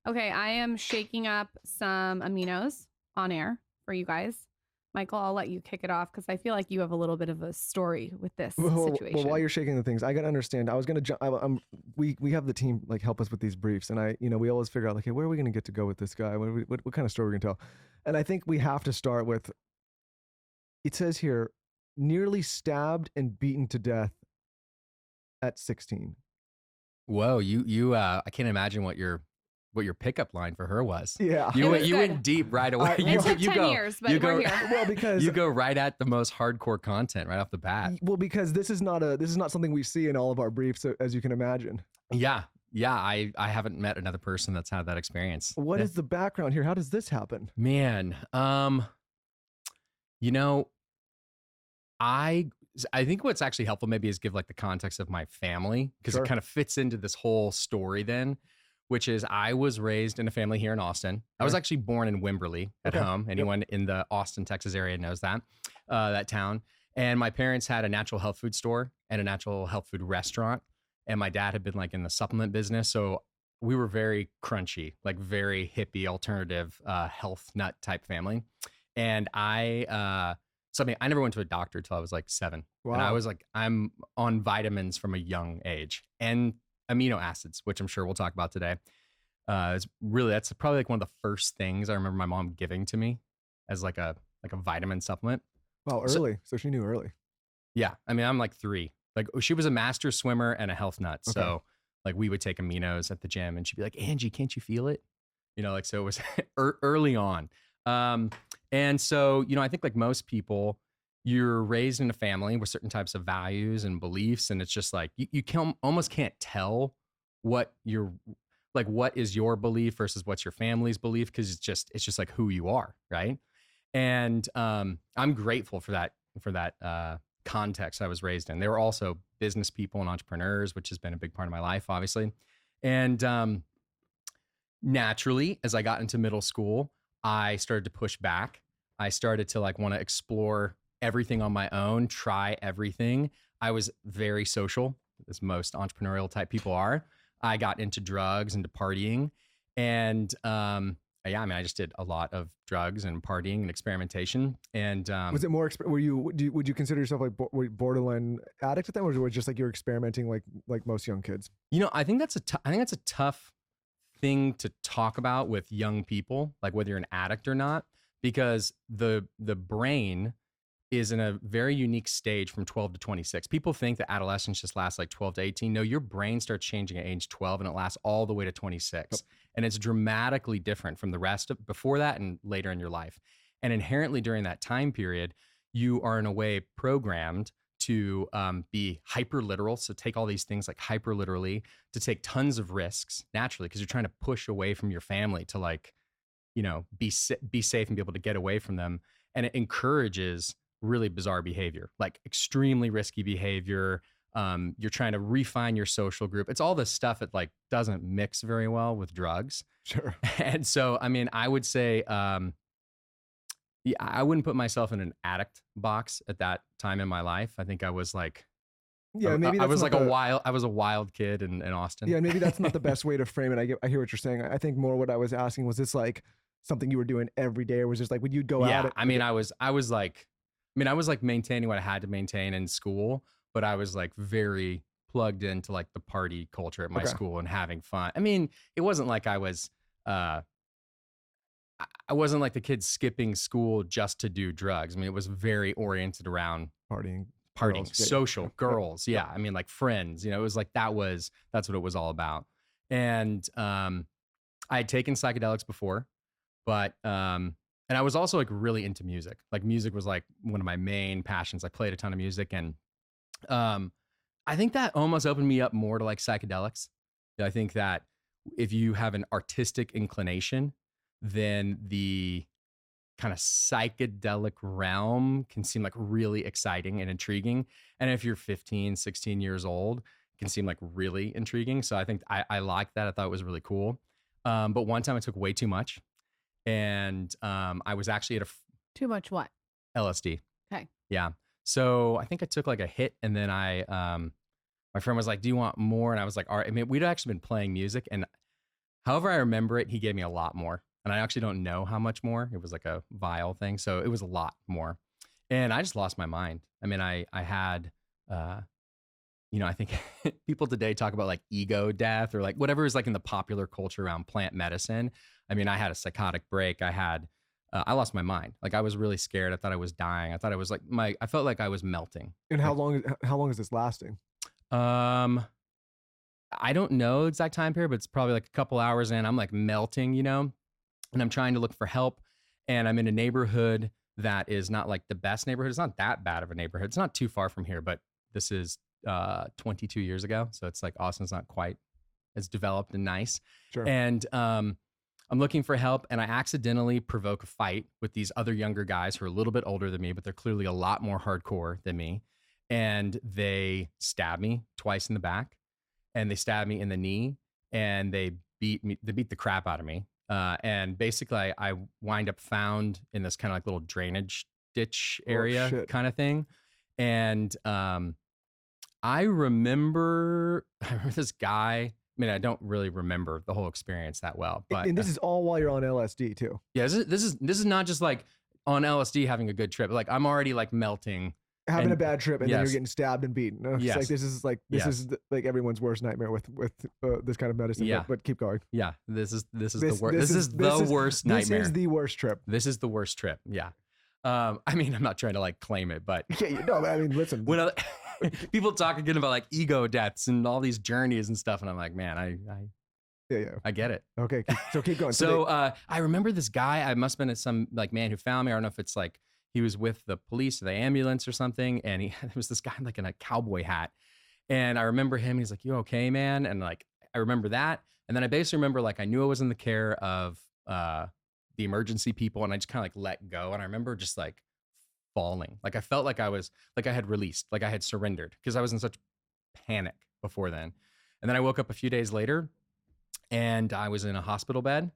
Okay, I am shaking up some aminos on air for you guys. Michael, I'll let you kick it off because I feel like you have a little bit of a story with this Well, while situation. you're shaking the things, I gotta understand. I was gonna. We have the team like help us with these briefs, and we always figure out like, hey, where are we gonna get to go with this guy? What kind of story we're gonna tell? And I think we have to start with. It says here, nearly stabbed and beaten to death at 16. Whoa, I can't imagine what your pickup line for her was. Yeah. It You went was you good. went deep right away. It You took you 10 go years, but you we're go here. Well, because you go right at the most hardcore content right off the bat. this is not something we see in all of our briefs, as you can imagine. Yeah. Yeah, I haven't met another person that's had that experience. What is the background here? How does this happen? Man, you know, I I think what's actually helpful maybe is give like the context of my family because Sure. it kind of fits into this whole story then, which is I was raised in a family here in Austin. I was Sure. actually born in Wimberley at Okay. home. Yep. Anyone in the Austin, Texas area knows that town. And my parents had a natural health food store and a natural health food restaurant. And my dad had been like in the supplement business. So we were very crunchy, like very hippie, alternative, health nut type family. And I never went to a doctor till I was like 7. And I Wow. was like, I'm on vitamins from a young age and amino acids, which I'm sure we'll talk about today. That's probably like one of the first things I remember my mom giving to me as like a vitamin supplement. Wow. So Early. So she knew early. yeah, I mean, I'm like 3. Like she was a master swimmer and a health nut. Okay. So like we would take aminos at the gym and she'd be like, Angie, can't you feel it? Like, so it was early on. Um, and so, I think like most people, you're raised in a family with certain types of values and beliefs. And it's just like, you can almost can't tell what you're like, what is your belief versus what's your family's belief. Cause it's just like who you are. Right. And, I'm grateful for that context I was raised in. They were also business people and entrepreneurs, which has been a big part of my life, obviously. And, naturally, as I got into middle school, I started to push back. I started to like want to explore everything on my own, try everything. I was very social, as most entrepreneurial type people are. I got into drugs, into partying, and yeah, I mean, I just did a lot of drugs and partying and experimentation. And Was it more? Were you? Would you consider yourself like borderline addict at that, or was it just like you're experimenting like most young kids? I think that's a tough thing to talk about with young people, like whether you're an addict or not, because the brain is in a very unique stage from 12 to 26. People think that adolescence just lasts like 12 to 18. No, your brain starts changing at age 12 and it lasts all the way to 26. And it's dramatically different from the rest of before that and later in your life. And inherently during that time period, you are in a way programmed to be hyper literal. So take all these things like hyper literally, to take tons of risks naturally, because you're trying to push away from your family to like, be safe and be able to get away from them. And it encourages really bizarre behavior, like extremely risky behavior. You're trying to refine your social group. It's all this stuff that like doesn't mix very well with drugs. Sure. And so, I mean, I would say, yeah, I wouldn't put myself in an addict box at that time in my life. I think I was like, Yeah, maybe I that's was not like the. I was a wild kid in Austin. Yeah, maybe that's not the best way to frame it. I hear what you're saying. I think more what I was asking was this like something you were doing every day, or was just like would you go out? Yeah, I mean, I was like maintaining what I had to maintain in school, but I was like very plugged into like the party culture at my Okay. school and having fun. I mean, it wasn't like uh I wasn't like the kid skipping school just to do drugs. I mean, it was very oriented around Partying, partying, girls, yeah, social, yep, girls. yep. Yeah. I mean, like friends, it was like that's what it was all about. And I had taken psychedelics before, but and I was also like really into music. Like music was like one of my main passions. I played a ton of music, and um I think that almost opened me up more to like psychedelics. I think that if you have an artistic inclination, then the kind of psychedelic realm can seem like really exciting and intriguing. And if you're 15, 16 years old, it can seem like really intriguing. So I think I liked that. I thought it was really cool. But one time I took way too much, and I was actually at a Too much what? LSD. Okay. Yeah. So I think I took like a hit, and then my friend was like, "Do you want more?" And I was like, "All right." I mean, we'd actually been playing music, and However I remember it, he gave me a lot more. And I actually don't know how much more. It was like a vial thing. So it was a lot more. And I just lost my mind. I mean, I had, I think people today talk about like ego death or like whatever is like in the popular culture around plant medicine. I mean, I had a psychotic break. I lost my mind. Like I was really scared. I thought I was dying. I thought I was like I felt like I was melting. And Like, how long is this lasting? I don't know exact time period, but it's probably like a couple hours in. I'm like melting, and I'm trying to look for help. And I'm in a neighborhood that is not like the best neighborhood. It's not that bad of a neighborhood. It's not too far from here, but this is 22 years ago. So it's like Austin's not quite as developed and nice. Sure. And I'm looking for help, and I accidentally provoke a fight with these other younger guys who are a little bit older than me, but they're clearly a lot more hardcore than me. And they stab me twice in the back, and they stab me in the knee, and they beat the crap out of me. And basically I wind up found in this kind of like little drainage ditch area kind of thing. And I remember this guy. I mean, I don't really remember the whole experience that well, but and this is all while you're on LSD too. Yeah, this is not just like on LSD having a good trip. Like I'm already like melting, having a bad trip, and then you're getting stabbed and beaten. Yes. Like this is like everyone's worst nightmare with this kind of medicine. Yeah. But keep going. Yeah, this is the worst. This is the worst nightmare. This is the worst trip. This is the worst trip. Yeah. I mean, I'm not trying to like claim it, but no, I mean, listen. When people talk again about like ego deaths and all these journeys and stuff, and I'm like, man, I get it. Okay, so keep going. So I remember this guy. I must have been some like man who found me. I don't know if it's like he was with the police or the ambulance or something, and there was this guy like in a cowboy hat, and I remember him. He's like, "You okay, man?" And like I remember that, and then I basically remember like I knew I was in the care of the emergency people, and I just kind of like let go, and I remember just like falling. Like I felt like I had released, like I had surrendered because I was in such panic before then. And then I woke up a few days later and I was in a hospital bed.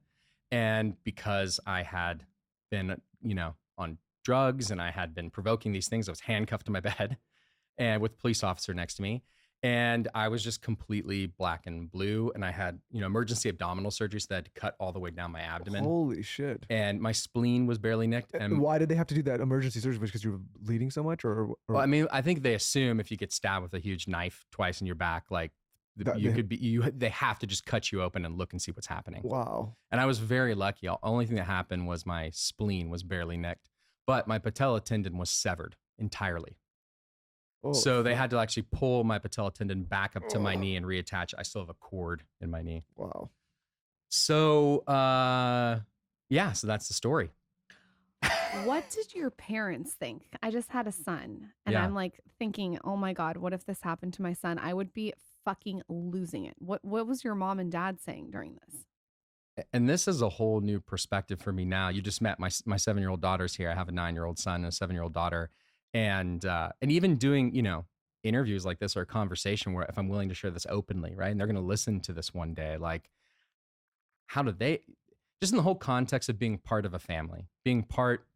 And because I had been, on drugs and I had been provoking these things, I was handcuffed to my bed and with a police officer next to me. And I was just completely black and blue. And I had, emergency abdominal surgery. So they had to cut all the way down my abdomen. Holy shit. And my spleen was barely nicked. And why did they have to do that emergency surgery? Because you were bleeding so much or? Well, I mean, I think they assume if you get stabbed with a huge knife twice in your back, like they have to just cut you open and look and see what's happening. Wow. And I was very lucky. The only thing that happened was my spleen was barely nicked, but my patella tendon was severed entirely. Oh, so they had to actually pull my patella tendon back up to my knee and reattach. I still have a cord in my knee. Wow. So, so that's the story. What did your parents think? I just had a son, and I'm like thinking, oh my God, what if this happened to my son? I would be fucking losing it. What was your mom and dad saying during this? And this is a whole new perspective for me now. You just met my 7-year-old daughter's here. I have a 9-year-old son and a 7-year-old daughter. And even doing, interviews like this or a conversation where if I'm willing to share this openly, right? And they're going to listen to this one day, like how do they, just in the whole context of being part of a family, being part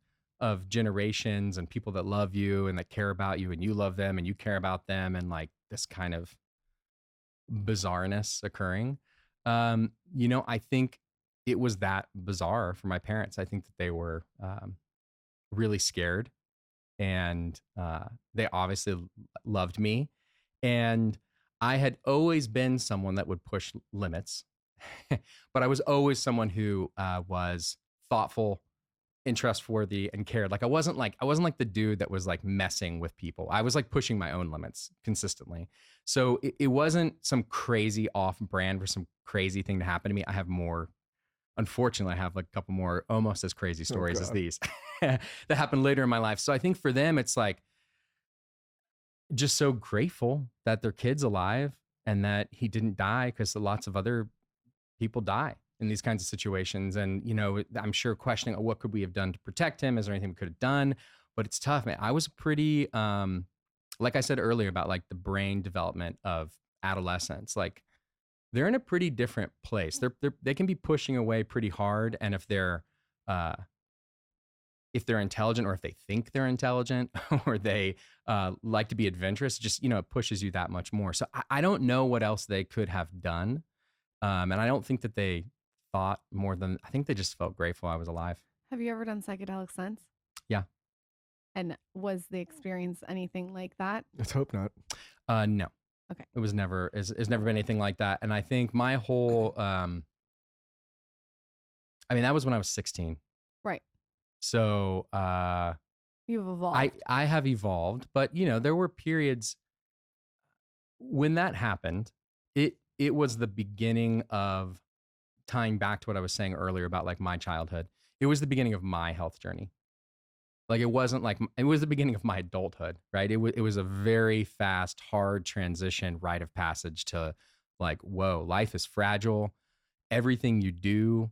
of generations and people that love you and that care about you and you love them and you care about them and like this kind of bizarreness occurring. I think it was that bizarre for my parents. I think that they were really scared. And they obviously loved me. And I had always been someone that would push limits, but I was always someone who was thoughtful, and trustworthy, and cared. Like I wasn't like the dude that was like messing with people. I was like pushing my own limits consistently. So it wasn't some crazy off brand for some crazy thing to happen to me. Unfortunately, I have like a couple more almost as crazy stories as these that happened later in my life. So I think for them, it's like just so grateful that their kid's alive and that he didn't die, because lots of other people die in these kinds of situations. And, I'm sure questioning, what could we have done to protect him? Is there anything we could have done? But it's tough, man. I was pretty, like I said earlier about like the brain development of adolescents, like they're in a pretty different place. They can be pushing away pretty hard. And if they're intelligent, or if they think they're intelligent, or they like to be adventurous, just, it pushes you that much more. So I don't know what else they could have done. And I don't think that they thought more than, I think they just felt grateful I was alive. Have you ever done psychedelic since? Yeah. And was the experience anything like that? Let's hope not. No, Okay. it was never, it's never been anything like that. And I think my whole, I mean, that was when I was 16. Right. So, You've evolved. I have evolved, but you know, there were periods when that happened. It was the beginning of tying back to what I was saying earlier about like my childhood. It was the beginning of my health journey. Like it wasn't like, it was the beginning of my adulthood, right? It was a very fast, hard transition, rite of passage to like, whoa, life is fragile. Everything you do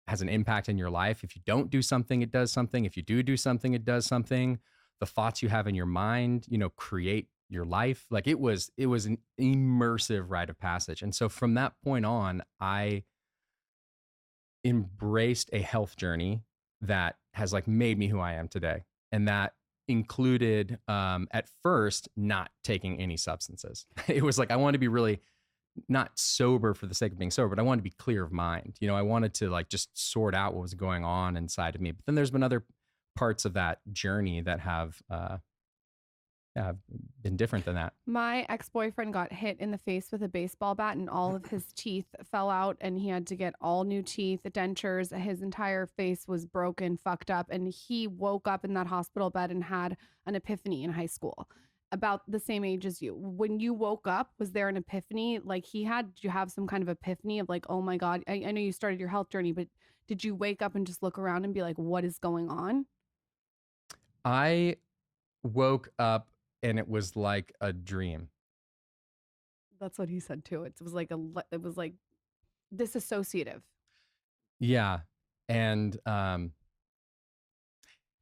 has an impact in your life. If you don't do something, it does something. If you do something, it does something. The thoughts you have in your mind, you know, create your life. Like it was an immersive rite of passage. And so from that point on, I embraced a health journey that has like made me who I am today. And that included at first not taking any substances. It was like I wanted to be really not sober for the sake of being sober, but I wanted to be clear of mind. You know, I wanted to like just sort out what was going on inside of me. But then there's been other parts of that journey that have been different than that. My ex-boyfriend got hit in the face with a baseball bat and all of his teeth fell out and he had to get all new teeth, dentures. His entire face was broken, fucked up. And he woke up in that hospital bed and had an epiphany in high school, about the same age as you. When you woke up, was there an epiphany like he had? Did you have some kind of epiphany of like, oh my God, I know you started your health journey, but did you wake up and just look around and be like, what is going on? I woke up and it was like a dream. That's what he said too. It was like disassociative. Yeah. And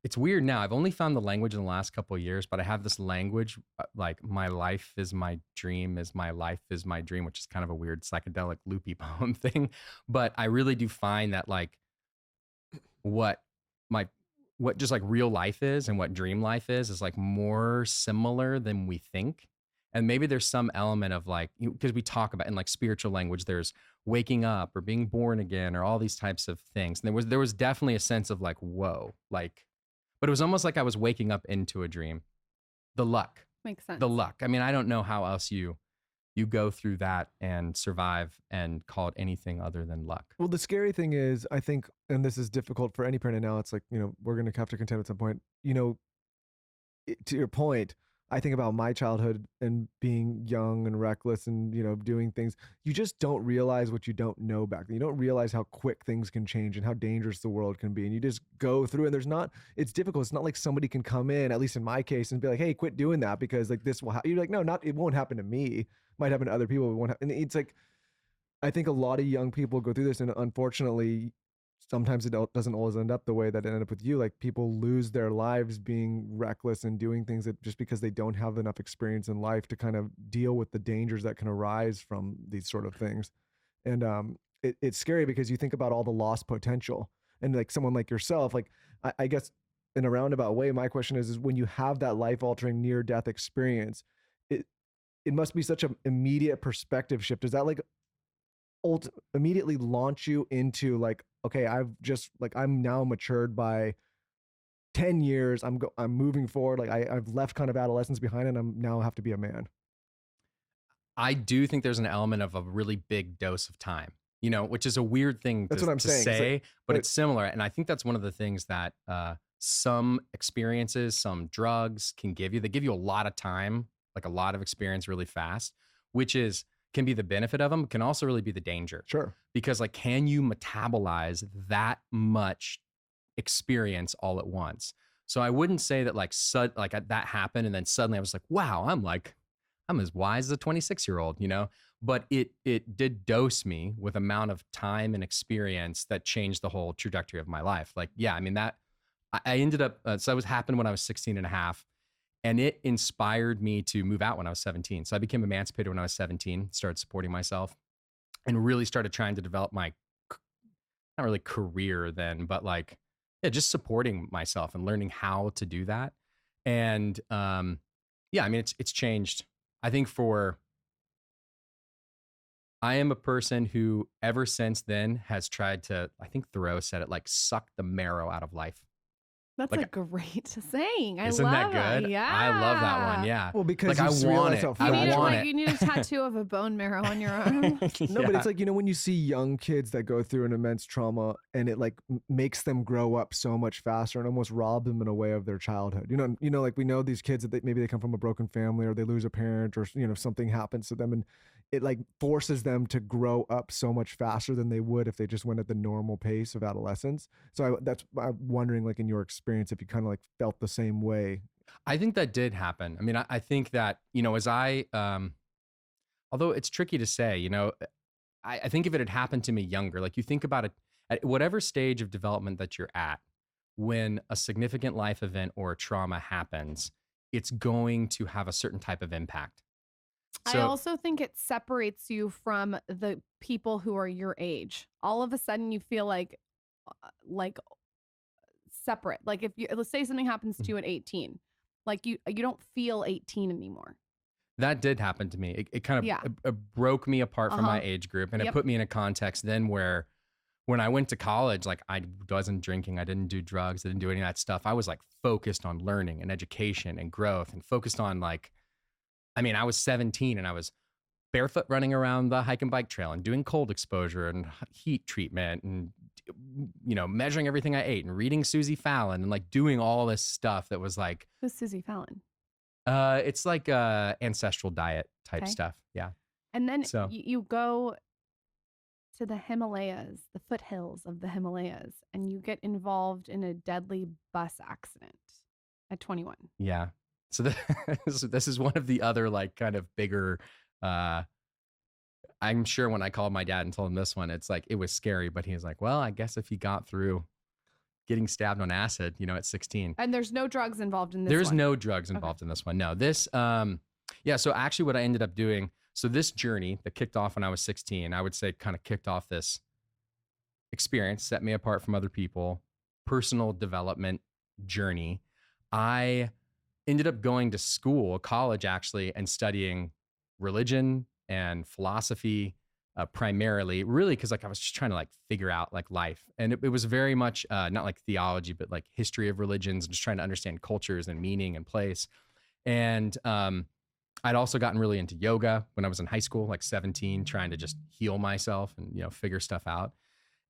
it's weird now. I've only found the language in the last couple of years, but I have this language like my life is my dream, is my life is my dream, which is kind of a weird psychedelic loopy poem thing. But I really do find that like what my what just like real life is and what dream life is like more similar than we think. And maybe there's some element of like, because we talk about in like spiritual language, there's waking up or being born again or all these types of things. And there was definitely a sense of like, whoa, like, but it was almost like I was waking up into a dream. The luck, Makes sense. the luck. I mean, I don't know how else you go through that and survive and call it anything other than luck. Well, the scary thing is, I think, and this is difficult for any parent now, it's like, you know, we're going to have to contend at some point, you know, to your point, I think about my childhood and being young and reckless and, you know, doing things. You just don't realize what you don't know back then. You don't realize how quick things can change and how dangerous the world can be. And you just go through and it's difficult. It's not like somebody can come in, at least in my case, and be like, hey, quit doing that because like this will happen. You're like, no, it won't happen to me. It might happen to other people. It won't happen. And it's like, I think a lot of young people go through this, and unfortunately, sometimes it doesn't always end up the way that it ended up with you. Like people lose their lives being reckless and doing things that just because they don't have enough experience in life to kind of deal with the dangers that can arise from these sort of things. And it's scary because you think about all the lost potential, and like someone like yourself, like I guess in a roundabout way, my question is when you have that life altering near death experience, it must be such an immediate perspective shift. Does that like immediately launch you into like, okay, I'm now matured by 10 years. I'm moving forward. Like I've left kind of adolescence behind and I'm now have to be a man. I do think there's an element of a really big dose of time, you know, which is a weird thing That's what I'm to saying. say, like, but it's similar. And I think that's one of the things that some experiences, some drugs can give you. They give you a lot of time, like a lot of experience really fast, which can be the benefit of them, can also really be the danger. Sure. Because like, can you metabolize that much experience all at once? So I wouldn't say that like that happened and then suddenly I was like, wow, I'm as wise as a 26-year-old, you know, but it did dose me with amount of time and experience that changed the whole trajectory of my life. Like, yeah, I mean that I ended up, so it was happened when I was 16 and a half. And it inspired me to move out when I was 17. So I became emancipated when I was 17, started supporting myself and really started trying to develop my, not really career then, but like, yeah, just supporting myself and learning how to do that. And yeah, I mean, it's changed. I think for I am a person who ever since then has tried to, I think Thoreau said it, like suck the marrow out of life. That's a Like, great saying. I isn't that love it. good? I love that one. Yeah. Yeah. Well, because Like you I just want realize it. how I want it. You need a tattoo of a bone marrow on your arm. No, but Yeah. it's like, when you see young kids that go through an immense trauma and it like makes them grow up so much faster and almost rob them in a way of their childhood. Like we know these kids that maybe they come from a broken family or they lose a parent or, something happens to them and it like forces them to grow up so much faster than they would if they just went at the normal pace of adolescence. So I'm wondering, like in your experience, if you kind of like felt the same way. I think that did happen. I mean, I think that, as although it's tricky to say, I think if it had happened to me younger, like you think about it at whatever stage of development that you're at, when a significant life event or a trauma happens, it's going to have a certain type of impact. I also think it separates you from the people who are your age. All of a sudden you feel like separate. Like if let's say something happens to you at 18, like you don't feel 18 anymore. That did happen to me. It kind of Yeah. it broke me apart from my age group, and it Yep. put me in a context then where when I went to college, like I wasn't drinking, I didn't do drugs, I didn't do any of that stuff. I was like focused on learning and education and growth and focused on like, I mean, I was 17 and I was barefoot running around the hike and bike trail and doing cold exposure and heat treatment and, measuring everything I ate and reading Susie Fallon and like doing all this stuff that was like, Who's Susie Fallon? it's like ancestral diet type stuff. Yeah. And then So you go to the Himalayas, the foothills of the Himalayas, and you get involved in a deadly bus accident at 21. yeah. So this is one of the other like kind of bigger, I'm sure when I called my dad and told him this one, it's like, it was scary, but he was like, well, I guess if he got through getting stabbed on acid, at 16. And there's no drugs involved in this There's one. no drugs involved in this one. No, this, yeah. So actually what I ended up doing, so this journey that kicked off when I was 16, I would say kind of kicked off this experience, set me apart from other people, personal development journey. I ended up going to school, college actually, and studying religion and philosophy primarily, really because like I was just trying to like figure out like life, and it was very much not like theology, but like history of religions, and just trying to understand cultures and meaning and place. And I'd also gotten really into yoga when I was in high school, like 17, trying to just heal myself and figure stuff out.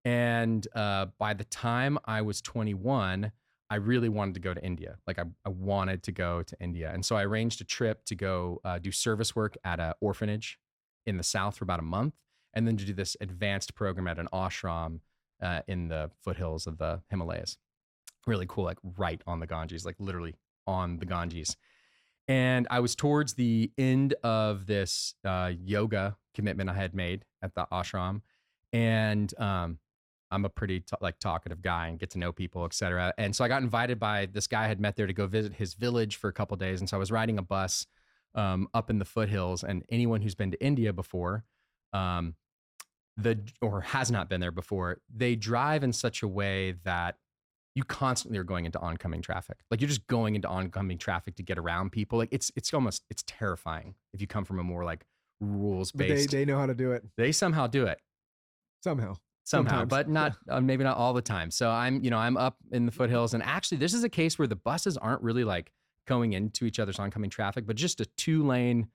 And by the time I was 21, I really wanted to go to India. Like I wanted to go to India. And so I arranged a trip to go do service work at an orphanage in the South for about a month, and then to do this advanced program at an ashram in the foothills of the Himalayas. Really cool, like right on the Ganges, like literally on the Ganges. And I was towards the end of this yoga commitment I had made at the ashram. And I'm a pretty talkative guy and get to know people, et cetera. And so I got invited by this guy I had met there to go visit his village for a couple of days. And so I was riding a bus up in the foothills. And anyone who's been to India before, or has not been there before, they drive in such a way that you constantly are going into oncoming traffic. Like you're just going into oncoming traffic to get around people. Like it's terrifying if you come from a more like rules based. But they know how to do it. They somehow do it. Somehow, Sometimes. But not maybe not all the time. So I'm up in the foothills, and actually this is a case where the buses aren't really like going into each other's oncoming traffic, but just a 2-lane,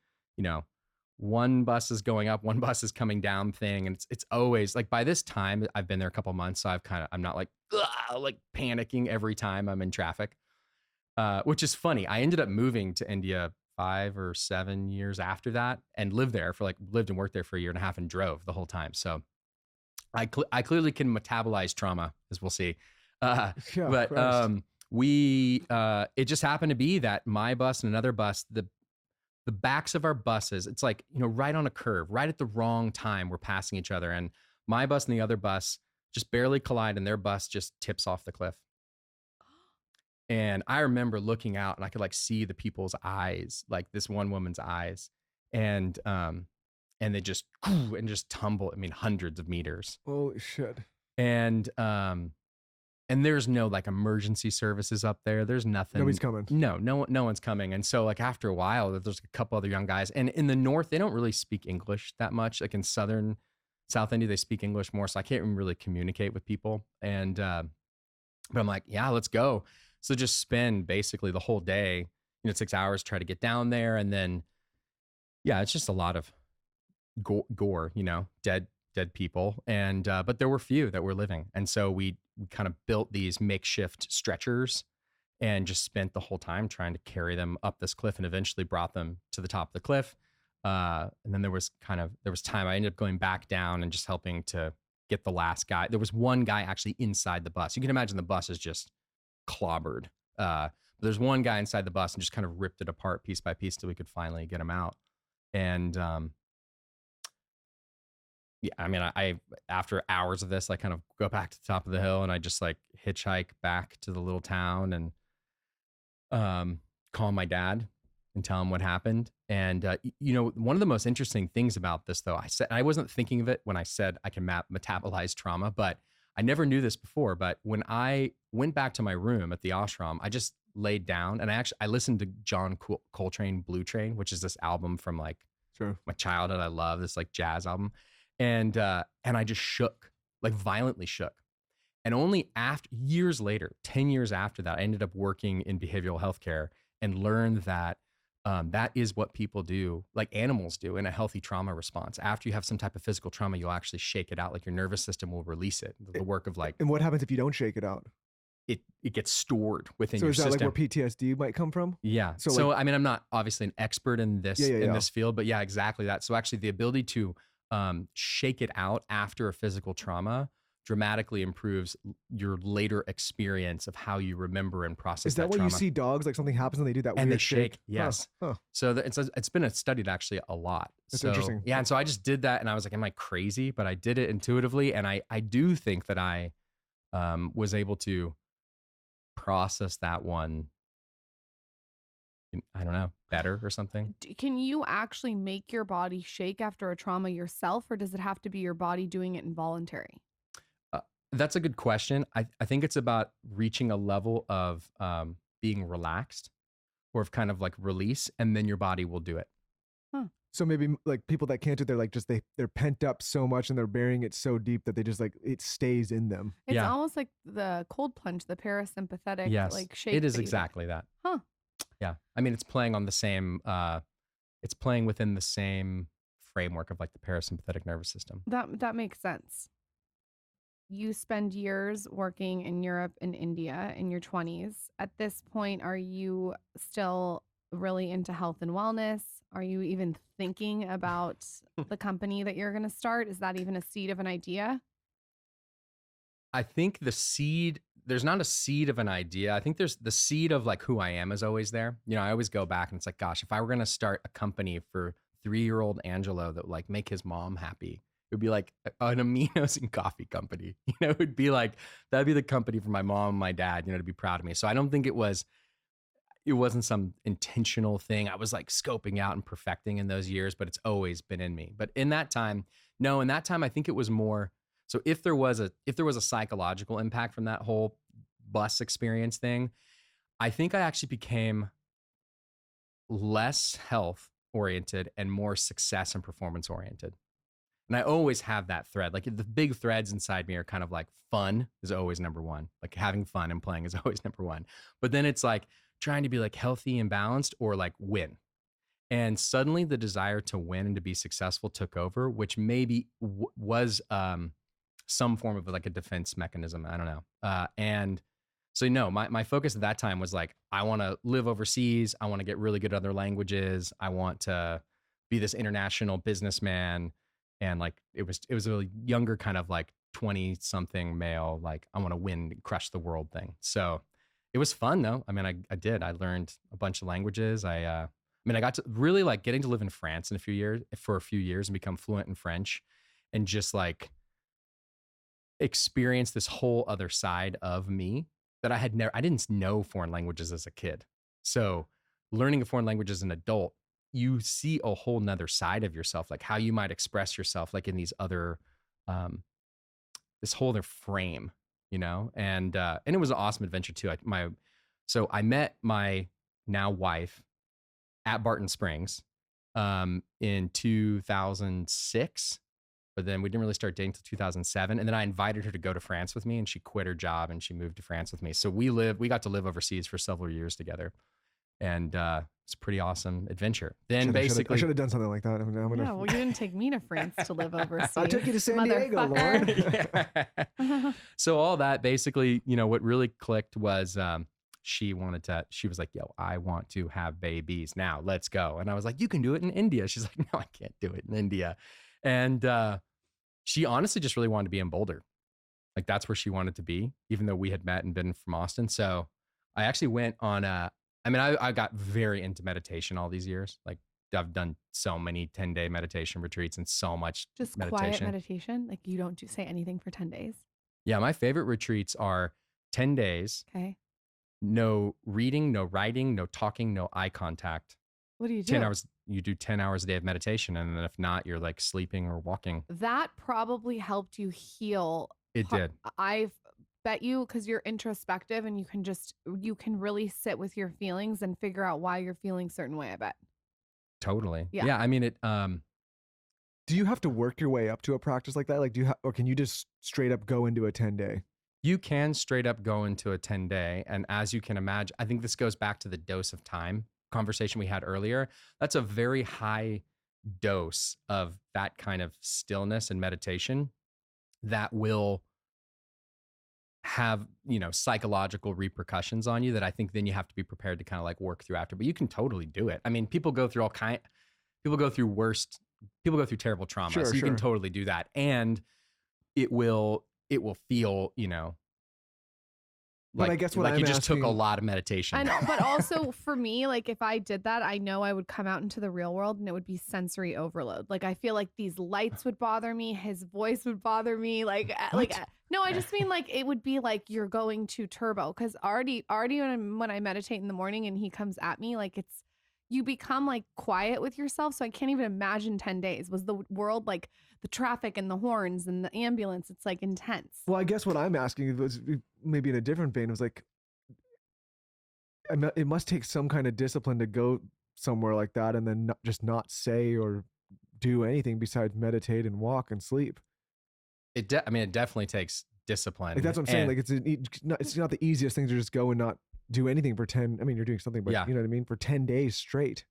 one bus is going up, one bus is coming down thing. And it's always like, by this time I've been there a couple of months, so I'm not like panicking every time I'm in traffic, which is funny. I ended up moving to India 5 or 7 years after that and lived and worked there for 1.5 years and drove the whole time. So I clearly can metabolize trauma, as we'll see. But it just happened to be that my bus and another bus, the backs of our buses, it's like, right on a curve, right at the wrong time, we're passing each other. And my bus and the other bus just barely collide, and their bus just tips off the cliff. And I remember looking out, and I could like see the people's eyes, like this one woman's eyes. And they just tumble, hundreds of meters. Oh shit. And and there's no like emergency services up there. There's nothing. Nobody's coming. No one's coming. And so like after a while, there's a couple other young guys, and in the north, they don't really speak English that much. Like in South India, they speak English more, so I can't even really communicate with people. And but I'm like, yeah, let's go. So just spend basically the whole day, 6 hours, try to get down there, and then yeah, it's just a lot of gore, dead people, and but there were few that were living, and so we kind of built these makeshift stretchers and just spent the whole time trying to carry them up this cliff, and eventually brought them to the top of the cliff. And then there was time I ended up going back down and just helping to get the last guy. There was one guy actually inside the bus. You can imagine the bus is just clobbered. But there's one guy inside the bus and just kind of ripped it apart piece by piece till we could finally get him out. And yeah, I mean, I after hours of this, I kind of go back to the top of the hill and I just like hitchhike back to the little town and call my dad and tell him what happened. And one of the most interesting things about this, though, I wasn't thinking of it when I said I can metabolize trauma, but I never knew this before. But when I went back to my room at the ashram, I just laid down and I listened to John Coltrane Blue Train, which is this album from like my childhood. I love this like jazz album. And I just shook, like violently shook. And only years later, 10 years after that, I ended up working in behavioral healthcare and learned that that is what people do, like animals do in a healthy trauma response. After you have some type of physical trauma, you'll actually shake it out. Like your nervous system will release it. The work of like. And what happens if you don't shake it out? It gets stored within your system. So is that like where PTSD might come from? Yeah. So I mean, I'm not obviously an expert in this this field, but yeah, exactly that. So actually the ability to shake it out after a physical trauma dramatically improves your later experience of how you remember and process. Is that why trauma. You see dogs, like something happens and they do that and weird they shake? Yes. Huh. So it's been studied actually a lot. That's interesting. Yeah. And so I just did that and I was like, am I crazy? But I did it intuitively. And I do think that I was able to process that one, I don't know, better or something. Can you actually make your body shake after a trauma yourself, or does it have to be your body doing it involuntary? That's a good question. I think it's about reaching a level of being relaxed or of kind of like release, and then your body will do it. Huh. So maybe like people that can't do it, they're like just they're pent up so much and they're burying it so deep that they just like it stays in them. It's almost like the cold plunge, the parasympathetic like shake. It is exactly that. Huh. Yeah. I mean, it's playing on the same, it's playing within the same framework of like the parasympathetic nervous system. That makes sense. You spend years working in Europe and India in your 20s. At this point, are you still really into health and wellness? Are you even thinking about the company that you're going to start? Is that even a seed of an idea? I think there's not a seed of an idea. I think there's the seed of like who I am is always there. I always go back and it's like, gosh, if I were going to start a company for 3-year-old Angelo that would like make his mom happy, it would be like an aminos and coffee company. It would be like, that'd be the company for my mom and my dad, to be proud of me. So I don't think it wasn't some intentional thing. I was like scoping out and perfecting in those years, but it's always been in me. But in that time, I think it was more. So if there was a psychological impact from that whole bus experience thing, I think I actually became less health oriented and more success and performance oriented. And I always have that thread. Like the big threads inside me are kind of like fun is always number one. Like having fun and playing is always number one. But then it's like trying to be like healthy and balanced or like win. And suddenly the desire to win and to be successful took over, which maybe was some form of like a defense mechanism. I don't know. And so my focus at that time was like, I want to live overseas. I want to get really good at other languages. I want to be this international businessman. And like, it was a younger kind of like 20 something male, like I want to win, crush the world thing. So it was fun though. I mean, I learned a bunch of languages. I got to really like getting to live in France for a few years and become fluent in French and just like experience this whole other side of me that I didn't know foreign languages as a kid. So learning a foreign language as an adult, you see a whole nother side of yourself, like how you might express yourself, like in these other, this whole other frame you know, and it was an awesome adventure too. So I met my now wife at Barton Springs in 2006, but then we didn't really start dating until 2007. And then I invited her to go to France with me, and she quit her job and she moved to France with me. So we got to live overseas for several years together, and it's a pretty awesome adventure. Then basically, I should have done something like that. Yeah, well, you didn't take me to France to live overseas. I took you to San Diego, Lauren. Yeah. So all that basically, you know, what really clicked was she was like, yo, I want to have babies now. Let's go. And I was like, you can do it in India. She's like, no, I can't do it in India. And she honestly just really wanted to be in Boulder. Like that's where she wanted to be, even though we had met and been from Austin. So I actually went on I got very into meditation all these years. Like I've done so many 10-day meditation retreats and so much just meditation. Quiet meditation. Like you don't say anything for 10 days. Yeah. My favorite retreats are 10 days. Okay. No reading, no writing, no talking, no eye contact. What do you do? 10 hours. You do 10 hours a day of meditation. And then if not, you're like sleeping or walking. That probably helped you heal. It did. I've bet you, because you're introspective and you can really sit with your feelings and figure out why you're feeling a certain way, I bet. Totally. Yeah. Yeah. I mean, do you have to work your way up to a practice like that? Like, or can you just straight up go into a 10-day? You can straight up go into a 10-day. And as you can imagine, I think this goes back to the dose of time conversation we had earlier. That's a very high dose of that kind of stillness and meditation that will have, you know, psychological repercussions on you that I think then you have to be prepared to kind of like work through after. But you can totally do it. I mean, people go through terrible trauma. Sure, so you can totally do that. And it will feel, you know, like, but I guess what like I'm you just asking, took a lot of meditation. I know, but also for me, like if I did that, I know I would come out into the real world and it would be sensory overload. Like I feel like these lights would bother me, his voice would bother me. No, I just mean like it would be like you're going to turbo, because already when I meditate in the morning and he comes at me, like you become like quiet with yourself. So I can't even imagine 10 days. Was the world like the traffic and the horns and the ambulance? It's like intense. Well, I guess what I'm asking was maybe in a different vein. Was like, it must take some kind of discipline to go somewhere like that and then just not say or do anything besides meditate and walk and sleep. It definitely takes discipline. Like that's what I'm saying. Like it's not the easiest thing to just go and not do anything for 10. I mean, you're doing something, but you know what I mean? For 10 days straight.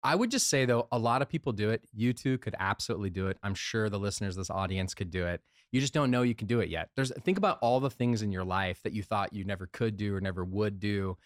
I would just say though, a lot of people do it. You two could absolutely do it. I'm sure the listeners, this audience could do it. You just don't know you can do it yet. Think about all the things in your life that you thought you never could do or never would do.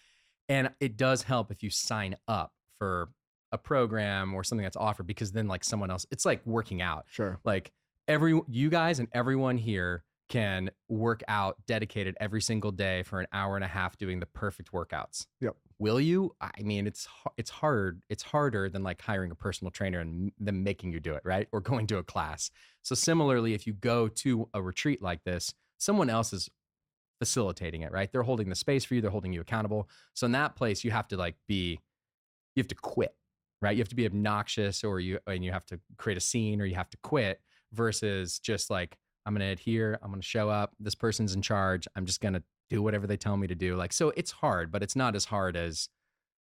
And it does help if you sign up for a program or something that's offered, because then like someone else, it's like working out. Sure. Like you guys and everyone here can work out dedicated every single day for an hour and a half doing the perfect workouts. Yep. Will you? I mean, it's hard. It's harder than like hiring a personal trainer and them making you do it, right? Or going to a class. So similarly, if you go to a retreat like this, someone else is facilitating it, right? They're holding the space for you. They're holding you accountable. So in that place, you have to you have to quit, right? You have to be obnoxious, and you have to create a scene, or you have to quit, versus just like, I'm going to adhere. I'm going to show up. This person's in charge. I'm just going to do whatever they tell me to do. Like, so it's hard, but it's not as hard as,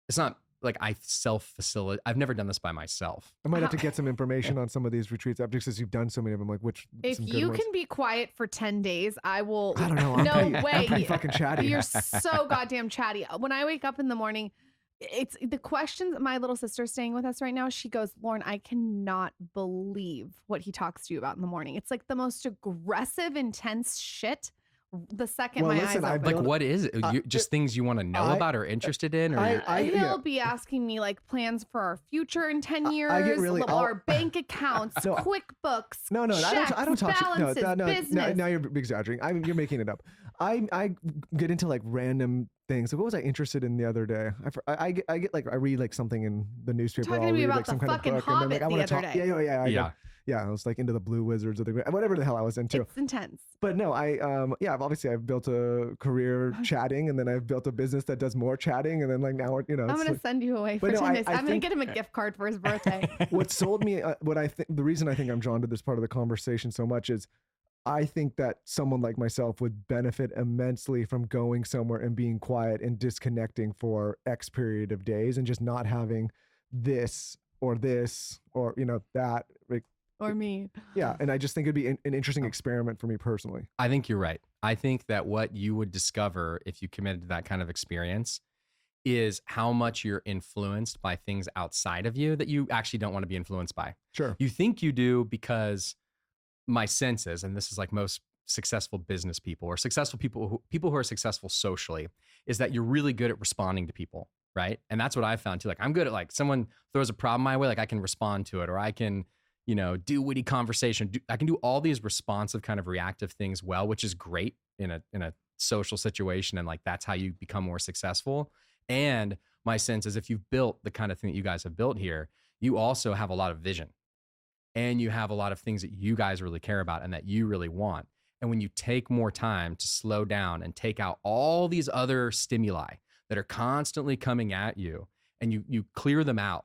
it's not like I self-facilitate. I've never done this by myself. I might have to get some information on some of these retreats just because you've done so many of them. Like if you can be quiet for 10 days, I will. I don't know. I'm pretty fucking chatty. You're so goddamn chatty. When I wake up in the morning, it's the questions. My little sister's staying with us right now. She goes, Lauren, I cannot believe what he talks to you about in the morning. It's like the most aggressive, intense shit. The second my eyes open. Like, what is it? Just things you want to know about or interested in? Or he'll be asking me like plans for our future in 10 years, our bank accounts, QuickBooks, checks, I don't talk balances, business. Now you're exaggerating. You're making it up. I get into like random things. Like, what was I interested in the other day? I get like, I read like something in the newspaper. Talking to me about the fucking Hobbit the other day. Yeah, I was like into the Blue Wizards or whatever the hell I was into. It's intense. But no, I've built a career chatting, and then I've built a business that does more chatting, and then like now, you know. I'm going to send you away for 10 days. I'm going to get him a gift card for his birthday. What sold me, the reason I think I'm drawn to this part of the conversation so much is I think that someone like myself would benefit immensely from going somewhere and being quiet and disconnecting for X period of days and just not having this or that. Like, Or me. yeah, and I just think it'd be an interesting experiment for me personally. I think you're right. I think that what you would discover if you committed to that kind of experience is how much you're influenced by things outside of you that you actually don't want to be influenced by. Sure. You think you do because my sense is, and this is like most successful business people or successful people who are successful socially, is that you're really good at responding to people, right? And that's what I found too. Like I'm good at like someone throws a problem my way, like I can respond to it, or I can, do witty conversation. I can do all these responsive kind of reactive things well, which is great in a social situation, and like that's how you become more successful. And my sense is if you've built the kind of thing that you guys have built here, you also have a lot of vision and you have a lot of things that you guys really care about and that you really want. And when you take more time to slow down and take out all these other stimuli that are constantly coming at you and you clear them out,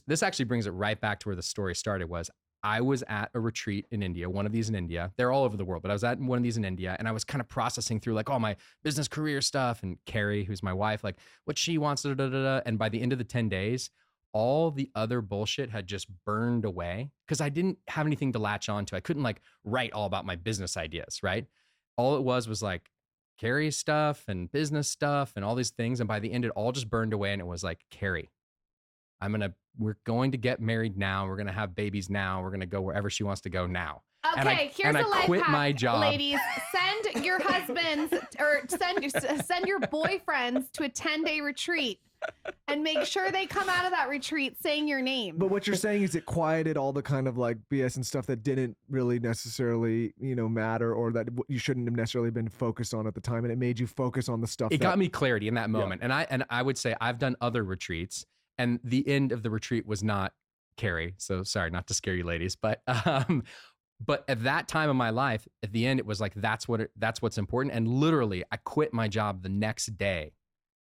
this actually brings it right back to where the story started. Was I was at a retreat in India, one of these in India. They're all over the world, but I was at one of these in India, and I was kind of processing through like all my business career stuff, and Carrie, who's my wife, like what she wants, da, da, da, da. And by the end of the 10 days, all the other bullshit had just burned away because I didn't have anything to latch onto. I couldn't like write all about my business ideas, right? All it was like Carrie stuff and business stuff and all these things. And by the end, it all just burned away. And it was like, Carrie, we're going to get married now. We're going to have babies now. We're going to go wherever she wants to go now. Okay, here's a life quit hack, my job. ladies. Send your husbands or send your boyfriends to a 10-day retreat and make sure they come out of that retreat saying your name. But what you're saying is it quieted all the kind of like BS and stuff that didn't really necessarily, matter, or that you shouldn't have necessarily been focused on at the time, and it made you focus on the stuff. It got me clarity in that moment. Yeah. And I would say I've done other retreats, and the end of the retreat was not Carrie. So sorry, not to scare you ladies, but at that time of my life, at the end, it was like, that's what's important. And literally I quit my job the next day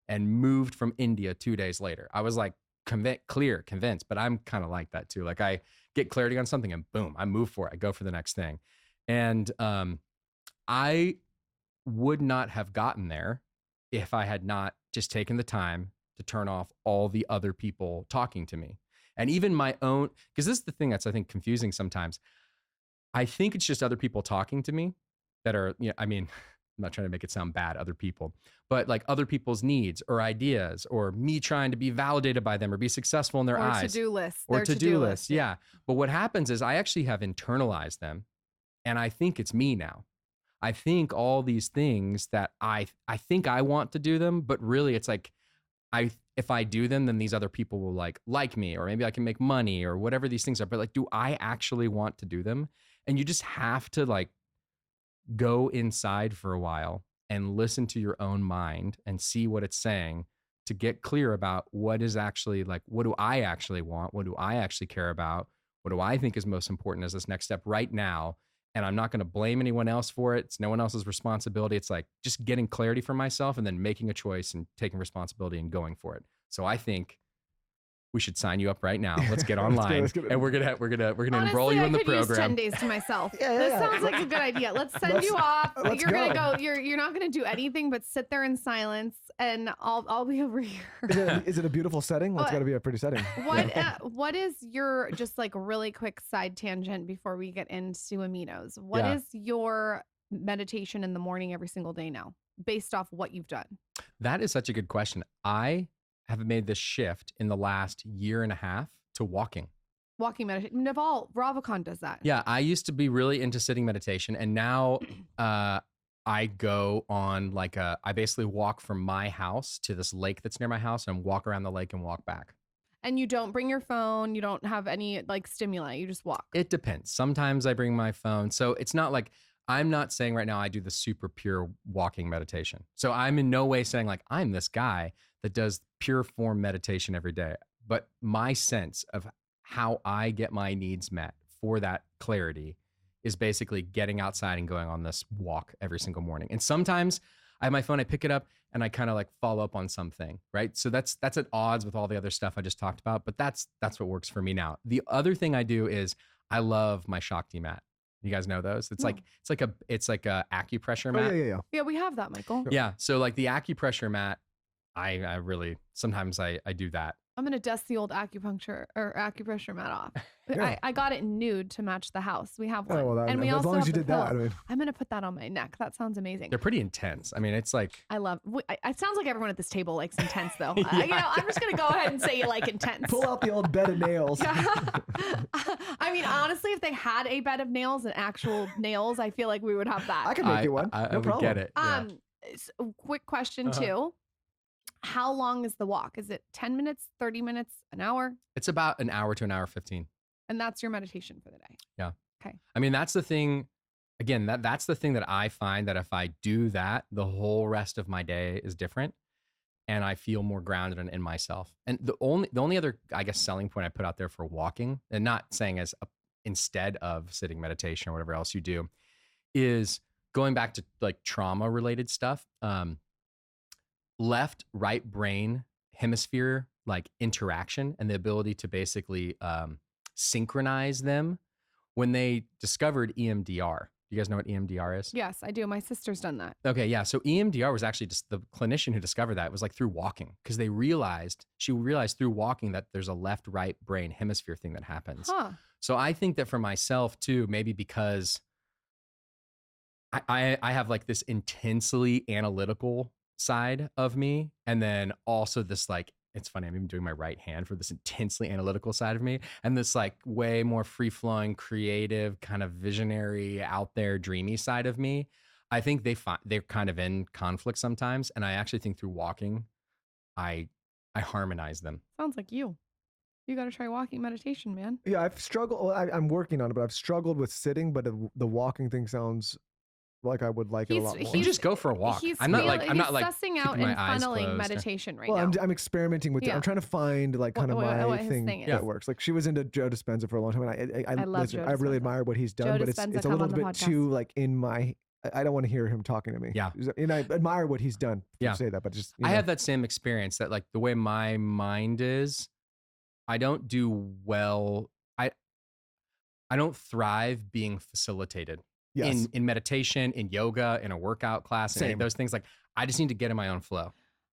and moved from India 2 days later. I was like convinced, but I'm kind of like that too. Like I get clarity on something and boom, I move for it. I go for the next thing. And I would not have gotten there if I had not just taken the time to turn off all the other people talking to me. And even my own, because this is the thing that's, I think, confusing sometimes. I think it's just other people talking to me that are, I mean, I'm not trying to make it sound bad, other people, but like other people's needs or ideas, or me trying to be validated by them or be successful in their eyes. Or to-do lists. Or to-do lists, yeah. But what happens is I actually have internalized them, and I think it's me now. I think all these things that I think I want to do them, but really it's like, if I do them, then these other people will like me, or maybe I can make money or whatever these things are. But like, do I actually want to do them? And you just have to like go inside for a while and listen to your own mind and see what it's saying to get clear about what is actually like, what do I actually want? What do I actually care about? What do I think is most important as this next step right now? And I'm not going to blame anyone else for it. It's no one else's responsibility. It's like just getting clarity for myself and then making a choice and taking responsibility and going for it. So I think we should sign you up right now. Let's get online, let's get and we're gonna Honestly, enroll you in the I could use program. 10 days to myself. Yeah. This sounds like a good idea. Let's send you off. You're gonna go. You're not gonna do anything but sit there in silence, and I'll be over here. Is it a beautiful setting? That's got to be a pretty setting. What is your, just like really quick side tangent before we get into aminos? What is your meditation in the morning every single day now, based off what you've done? That is such a good question. I have made this shift in the last year and a half to walking. Walking meditation. Naval Ravikant does that. Yeah, I used to be really into sitting meditation, and now I go on I basically walk from my house to this lake that's near my house and walk around the lake and walk back. And you don't bring your phone. You don't have any like stimuli. You just walk. It depends. Sometimes I bring my phone. So it's not like, I'm not saying right now I do the super pure walking meditation. So I'm in no way saying like I'm this guy that does pure form meditation every day. But my sense of how I get my needs met for that clarity is basically getting outside and going on this walk every single morning. And sometimes I have my phone, I pick it up and I kind of like follow up on something, right? So that's at odds with all the other stuff I just talked about, but that's what works for me now. The other thing I do is I love my Shakti mat. You guys know those? It's No. it's like a acupressure Oh, mat. yeah. Yeah, we have that, Michael. Yeah. So like the acupressure mat, I really sometimes I do that. I'm gonna dust the old acupressure mat off. Yeah. I got it nude to match the house. We have one, Oh, well, and we as also long as have you the did that, I pillow. mean, I'm gonna put that on my neck. That sounds amazing. They're pretty intense. I mean, it's like I love. It sounds like everyone at this table likes intense, though. Yeah. I'm just gonna go ahead and say you like intense. pull out the old bed of nails. I mean, honestly, if they had a bed of nails and actual nails, I feel like we would have that. I can make you one. I No would problem. get it. Yeah. Quick question Uh-huh. too. How long is the walk? Is it 10 minutes, 30 minutes, an hour? It's about an hour to an hour 15. And that's your meditation for the day. Yeah. Okay. I mean, that's the thing. Again, that's the thing that I find that if I do that, the whole rest of my day is different, and I feel more grounded in myself. And the only other, I guess, selling point I put out there for walking, and not saying as instead of sitting meditation or whatever else you do, is going back to like trauma related stuff. Left right brain hemisphere like interaction and the ability to basically synchronize them. When they discovered EMDR, you guys know what EMDR is? Yes, I do. My sister's done that. Okay, yeah. So EMDR was actually just the clinician who discovered that. It was like through walking, because she realized through walking that there's a left right brain hemisphere thing that happens. Huh. So I think that for myself too, maybe because I have like this intensely analytical side of me, and then also this like, it's funny, I'm even doing my right hand for this intensely analytical side of me, and this like way more free-flowing, creative, kind of visionary, out there, dreamy side of me. I think they're kind of in conflict sometimes, and I actually think through walking, I harmonize them. Sounds like you. You got to try walking meditation, man. Yeah, I've struggled. Well, I'm working on it, but I've struggled with sitting. But the walking thing sounds like I would like it a lot more. You just go for a walk. I'm not like sussing out keeping and my eyes funneling closed. meditation right Well, now. I'm experimenting with it. Yeah. I'm trying to find like kind of my his thing thing is. that works. Like she was into Joe Dispenza for a long time, and I love listen, Joe I really Dispenza. admire what he's done, Joe but it's Dispenza, a come little on the bit podcast. too like in my. I don't want to hear him talking to me. Yeah. And I admire what he's done. Yeah. Say that, but just I have that same experience that like the way my mind is, I don't do well. I don't thrive being facilitated. yes. In meditation, in yoga, in a workout class, and any of Same. those things. Like I just need to get in my own flow.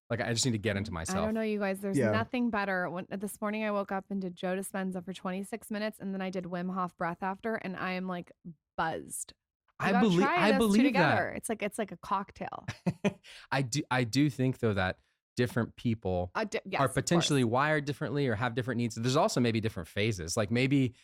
Like I just need to get into myself. I don't know, you guys. There's Yeah. nothing better. This morning I woke up and did Joe Dispenza for 26 minutes, and then I did Wim Hof breath after, and I am like buzzed. You I gotta believe try I those two believe together. It's like a cocktail. that. I do think though that different people Yes, are of course. potentially wired differently or have different needs. There's also maybe different phases. Like maybe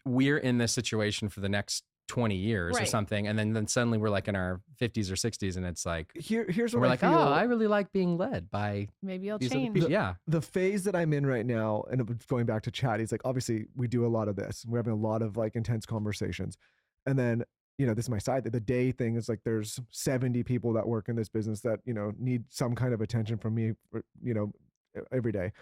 we're in this situation for the next 20 years or Right. something, and then suddenly we're like in our 50s or 60s, and it's like Here's what we're I like, feel. oh, I really like being led by Maybe you'll these other change. people. Yeah, The phase that I'm in right now, and going back to chat, he's like, obviously we do a lot of this. We're having a lot of like intense conversations. And then, this is my side. The day thing is like, there's 70 people that work in this business that, need some kind of attention from me, every day.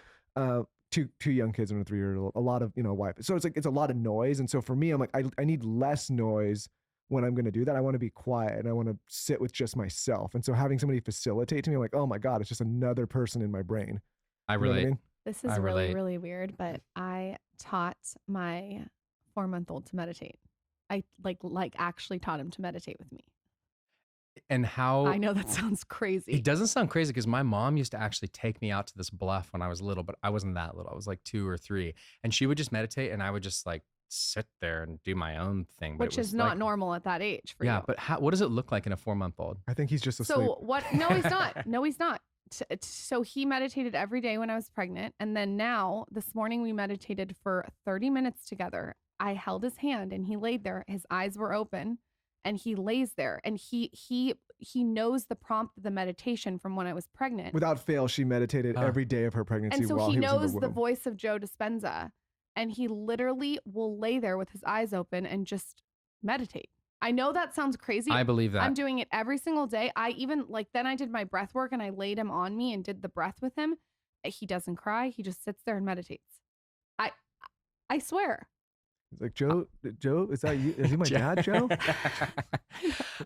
Two young kids and a 3-year-old, a lot of, wife. So it's like, it's a lot of noise. And so for me, I'm like, I need less noise when I'm going to do that. I want to be quiet and I want to sit with just myself. And so having somebody facilitate to me, I'm like, oh my God, it's just another person in my brain. I You know what relate. mean? This is I really, relate. really weird, but I taught my 4-month-old to meditate. I like actually taught him to meditate with me. And how I know that sounds crazy. it doesn't sound crazy because my mom used to actually take me out to this bluff when I was little, but I wasn't that little. I was like 2 or 3, and she would just meditate, and I would just like sit there and do my own thing. But Which it was is not like, normal at that age for you. Yeah, but what does it look like in a 4-month-old? I think he's just asleep. So what? No, he's not. No, he's not. So he meditated every day when I was pregnant. And then now this morning we meditated for 30 minutes together. I held his hand and he laid there. His eyes were open and he lays there and he knows the prompt of the meditation from when I was pregnant. Without fail, she meditated every day of her pregnancy. And so while he was in knows the womb. voice of Joe Dispenza, and he literally will lay there with his eyes open and just meditate. I know that sounds crazy. I believe that. I'm doing it every single day. I even then I did my breath work and I laid him on me and did the breath with him. He doesn't cry. He just sits there and meditates. I swear. He's like, Joe, is that you? Is he my dad, Joe?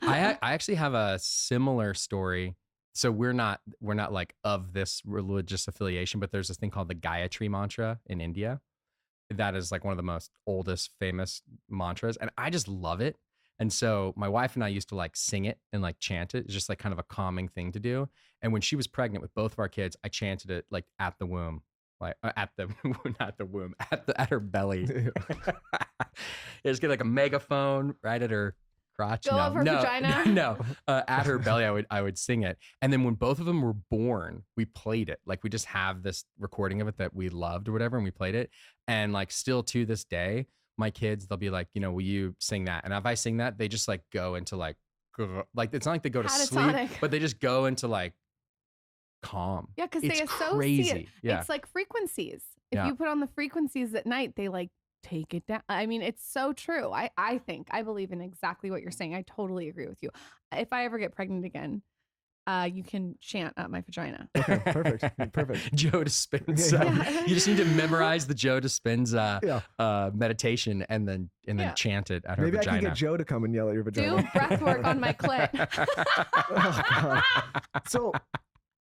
I actually have a similar story. So we're not like of this religious affiliation, but there's this thing called the Gayatri mantra in India. that is like one of the most oldest famous mantras. And I just love it. And so my wife and I used to like sing it and like chant it. It's just like kind of a calming thing to do. And when she was pregnant with both of our kids, I chanted it like at the womb, like at the, not the womb, at her belly. Just get like a megaphone right at her crotch. Go of her vagina. At her belly, I would sing it. And then when both of them were born, we played it. Like we just have this recording of it that we loved or whatever, and we played it. And like still to this day, my kids, they'll be like, will you sing that? And if I sing that, they just like go into like it's not like they go to sleep, but they just go into like calm. Yeah, because they associate crazy. Yeah. It's like frequencies. If you put on the frequencies at night, they like take it down. I mean, it's so true. I believe in exactly what you're saying. I totally agree with you. If I ever get pregnant again, you can chant at my vagina. Okay, perfect. Joe Dispenza. You just need to memorize the Joe Dispenza meditation and then chant it at her vagina. Maybe I can get Joe to come and yell at your vagina. Do breath work on my clit. Oh, God. So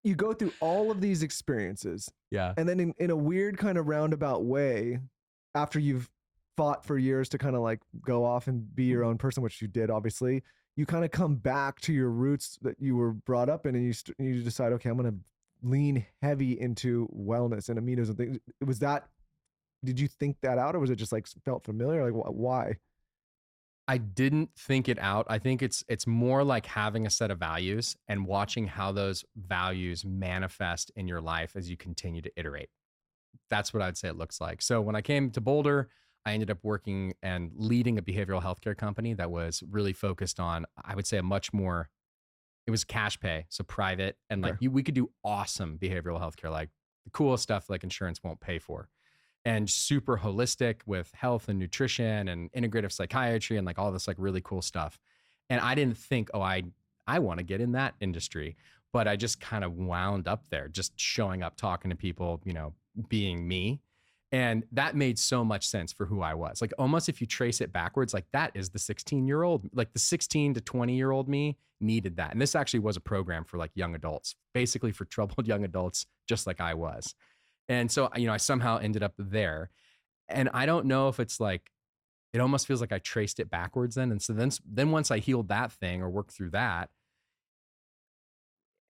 you go through all of these experiences. Yeah. And then in a weird kind of roundabout way, after you've fought for years to kind of like go off and be your own person, which you did, obviously, you kind of come back to your roots that you were brought up in, and you decide, okay, I'm going to lean heavy into wellness and aminos and things. Did you think that out, or was it just like felt familiar? Like why? I didn't think it out. I think it's more like having a set of values and watching how those values manifest in your life as you continue to iterate. That's what I'd say it looks like. So when I came to Boulder, I ended up working and leading a behavioral healthcare company that was really focused on, I would say, it was cash pay, so private, and like we could do awesome behavioral healthcare, like the coolest stuff like insurance won't pay for, and super holistic with health and nutrition and integrative psychiatry and like all this like really cool stuff. And I didn't think, I want to get in that industry, but I just kind of wound up there, just showing up, talking to people, being me. And that made so much sense for who I was. Like almost if you trace it backwards, like that is the 16-year-old, like the 16 to 20-year-old me needed that. And this actually was a program for like young adults, basically for troubled young adults, just like I was. And so, I somehow ended up there. And I don't know if it's like, it almost feels like I traced it backwards then. And so then once I healed that thing or worked through that,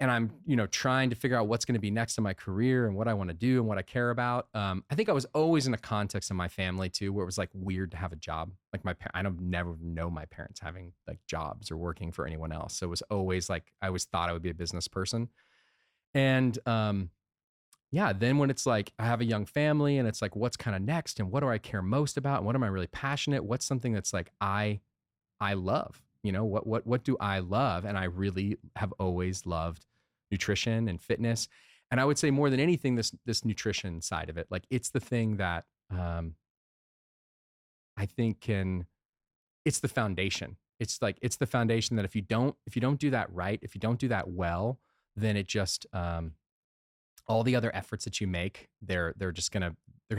and I'm, trying to figure out what's going to be next in my career and what I want to do and what I care about. I think I was always in a context in my family too, where it was like weird to have a job. Like I don't never know my parents having like jobs or working for anyone else. So it was always like, I always thought I would be a business person. And, then when it's like, I have a young family and it's like, what's kind of next and what do I care most about? And what am I really passionate? What's something that's like, I love, what do I love? And I really have always loved nutrition and fitness. And I would say more than anything, this nutrition side of it, like it's the thing that I think it's the foundation. It's the foundation that if you don't do that right, if you don't do that well, then it just, all the other efforts that you make, they're gonna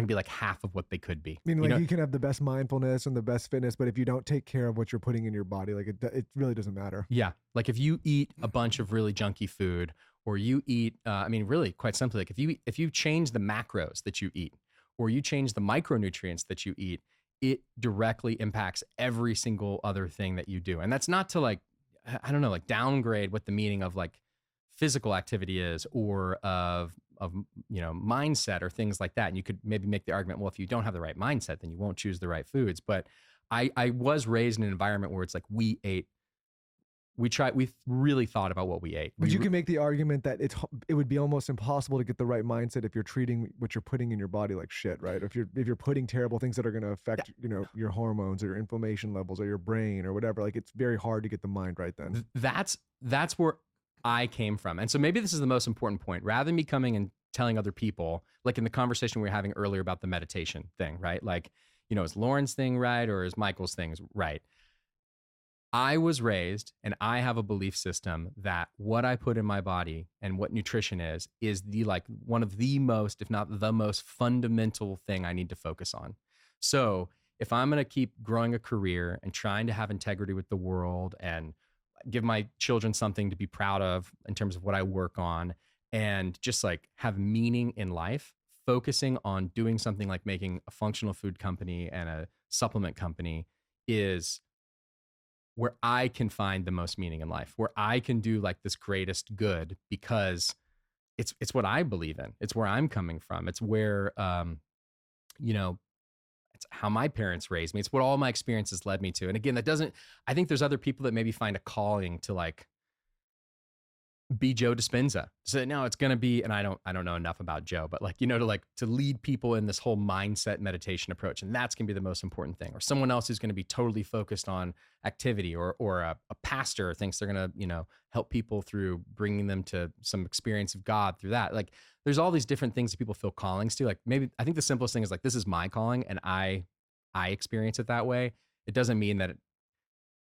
be like half of what they could be. I mean, like you can have the best mindfulness and the best fitness, but if you don't take care of what you're putting in your body, like it really doesn't matter. Yeah. Like if you eat a bunch of really junky food, or you eat, really quite simply, like if you change the macros that you eat, or you change the micronutrients that you eat, it directly impacts every single other thing that you do. And that's not to like, I don't know, like downgrade what the meaning of like physical activity is, or of mindset or things like that. And you could maybe make the argument, well, if you don't have the right mindset, then you won't choose the right foods. But I was raised in an environment where it's like we really thought about what we ate. But you can make the argument that it would be almost impossible to get the right mindset if you're treating what you're putting in your body like shit, right? If you're putting terrible things that are going to affect, your hormones or your inflammation levels or your brain or whatever, like it's very hard to get the mind right then. That's where I came from. And so maybe this is the most important point. Rather than me coming and telling other people, like in the conversation we were having earlier about the meditation thing, right? Like, is Lauren's thing right or is Michael's thing right? I was raised and I have a belief system that what I put in my body and what nutrition is the like one of the most, if not the most fundamental thing I need to focus on. So if I'm going to keep growing a career and trying to have integrity with the world and give my children something to be proud of in terms of what I work on and just like have meaning in life, focusing on doing something like making a functional food company and a supplement company is where I can find the most meaning in life, where I can do like this greatest good, because it's what I believe in. It's where I'm coming from. It's where, you know, it's how my parents raised me. It's what all my experiences led me to. And again, I think there's other people that maybe find a calling to like be Joe Dispenza. So no, it's going to be, and I don't know enough about Joe, but like, to lead people in this whole mindset meditation approach. And that's going to be the most important thing. Or someone else who's going to be totally focused on activity, or a pastor thinks they're going to, help people through bringing them to some experience of God through that. Like there's all these different things that people feel callings to. Like maybe, I think the simplest thing is like, this is my calling and I experience it that way. It doesn't mean that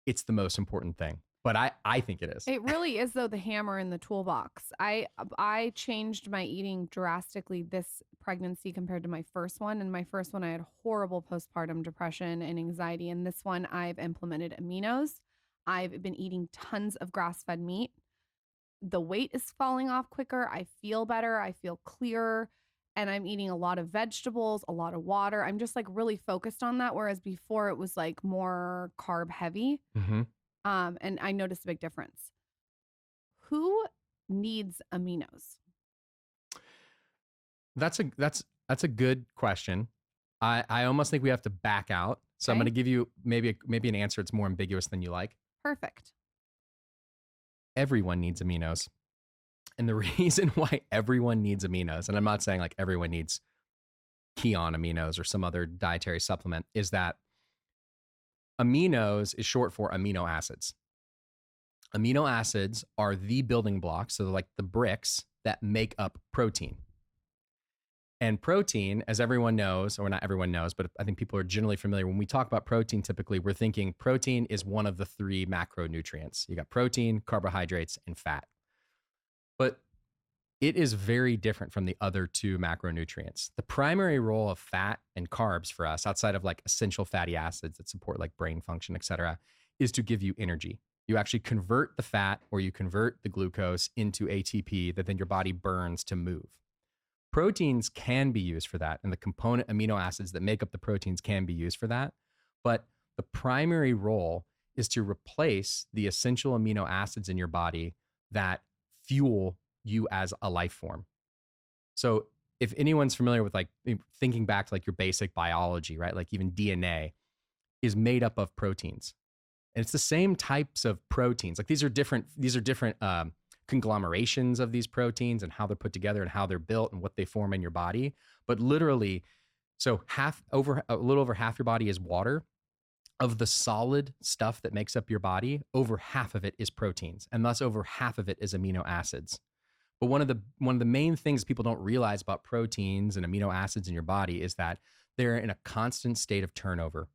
it's the most important thing. But I think it is. It really is, though, the hammer in the toolbox. I changed my eating drastically this pregnancy compared to my first one. And my first one, I had horrible postpartum depression and anxiety. And this one, I've implemented aminos. I've been eating tons of grass-fed meat. The weight is falling off quicker. I feel better. I feel clearer. And I'm eating a lot of vegetables, a lot of water. I'm just like really focused on that. Whereas before it was like more carb heavy. Mm-hmm. And I noticed a big difference. Who needs aminos? That's a good question. I almost think we have to back out. So I'm going to give you maybe an answer that's more ambiguous than you like. Perfect. Everyone needs aminos. And the reason why everyone needs aminos, and I'm not saying like everyone needs Kion aminos or some other dietary supplement, is that aminos is short for amino acids. Amino acids are the building blocks, so they're like the bricks that make up protein. And protein, as everyone knows, or not everyone knows, but I think people are generally familiar. When we talk about protein, typically we're thinking protein is one of the 3 macronutrients. You got protein, carbohydrates, and fat. But it is very different from the other 2 macronutrients. The primary role of fat and carbs for us, outside of like essential fatty acids that support like brain function, et cetera, is to give you energy. You actually convert the fat, or you convert the glucose into ATP that then your body burns to move. Proteins can be used for that, and the component amino acids that make up the proteins can be used for that. But the primary role is to replace the essential amino acids in your body that fuel you as a life form. So if anyone's familiar with like thinking back to like your basic biology, right? Like even DNA is made up of proteins. And it's the same types of proteins. Like these are different conglomerations of these proteins and how they're put together and how they're built and what they form in your body. But literally, so a little over half your body is water. Of the solid stuff that makes up your body, over half of it is proteins, and thus over half of it is amino acids. But one of the main things people don't realize about proteins and amino acids in your body is that they're in a constant state of turnover.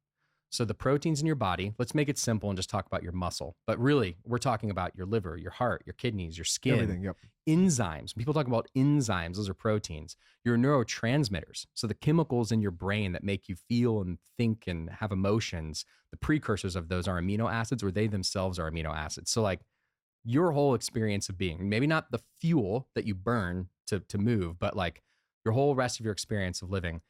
So the proteins in your body, let's make it simple and just talk about your muscle. But really, we're talking about your liver, your heart, your kidneys, your skin, everything. Yep. Enzymes. When people talk about enzymes, those are proteins. Your neurotransmitters, so the chemicals in your brain that make you feel and think and have emotions, the precursors of those are amino acids, or they themselves are amino acids. So like your whole experience of being, maybe not the fuel that you burn to move, but like your whole rest of your experience of living,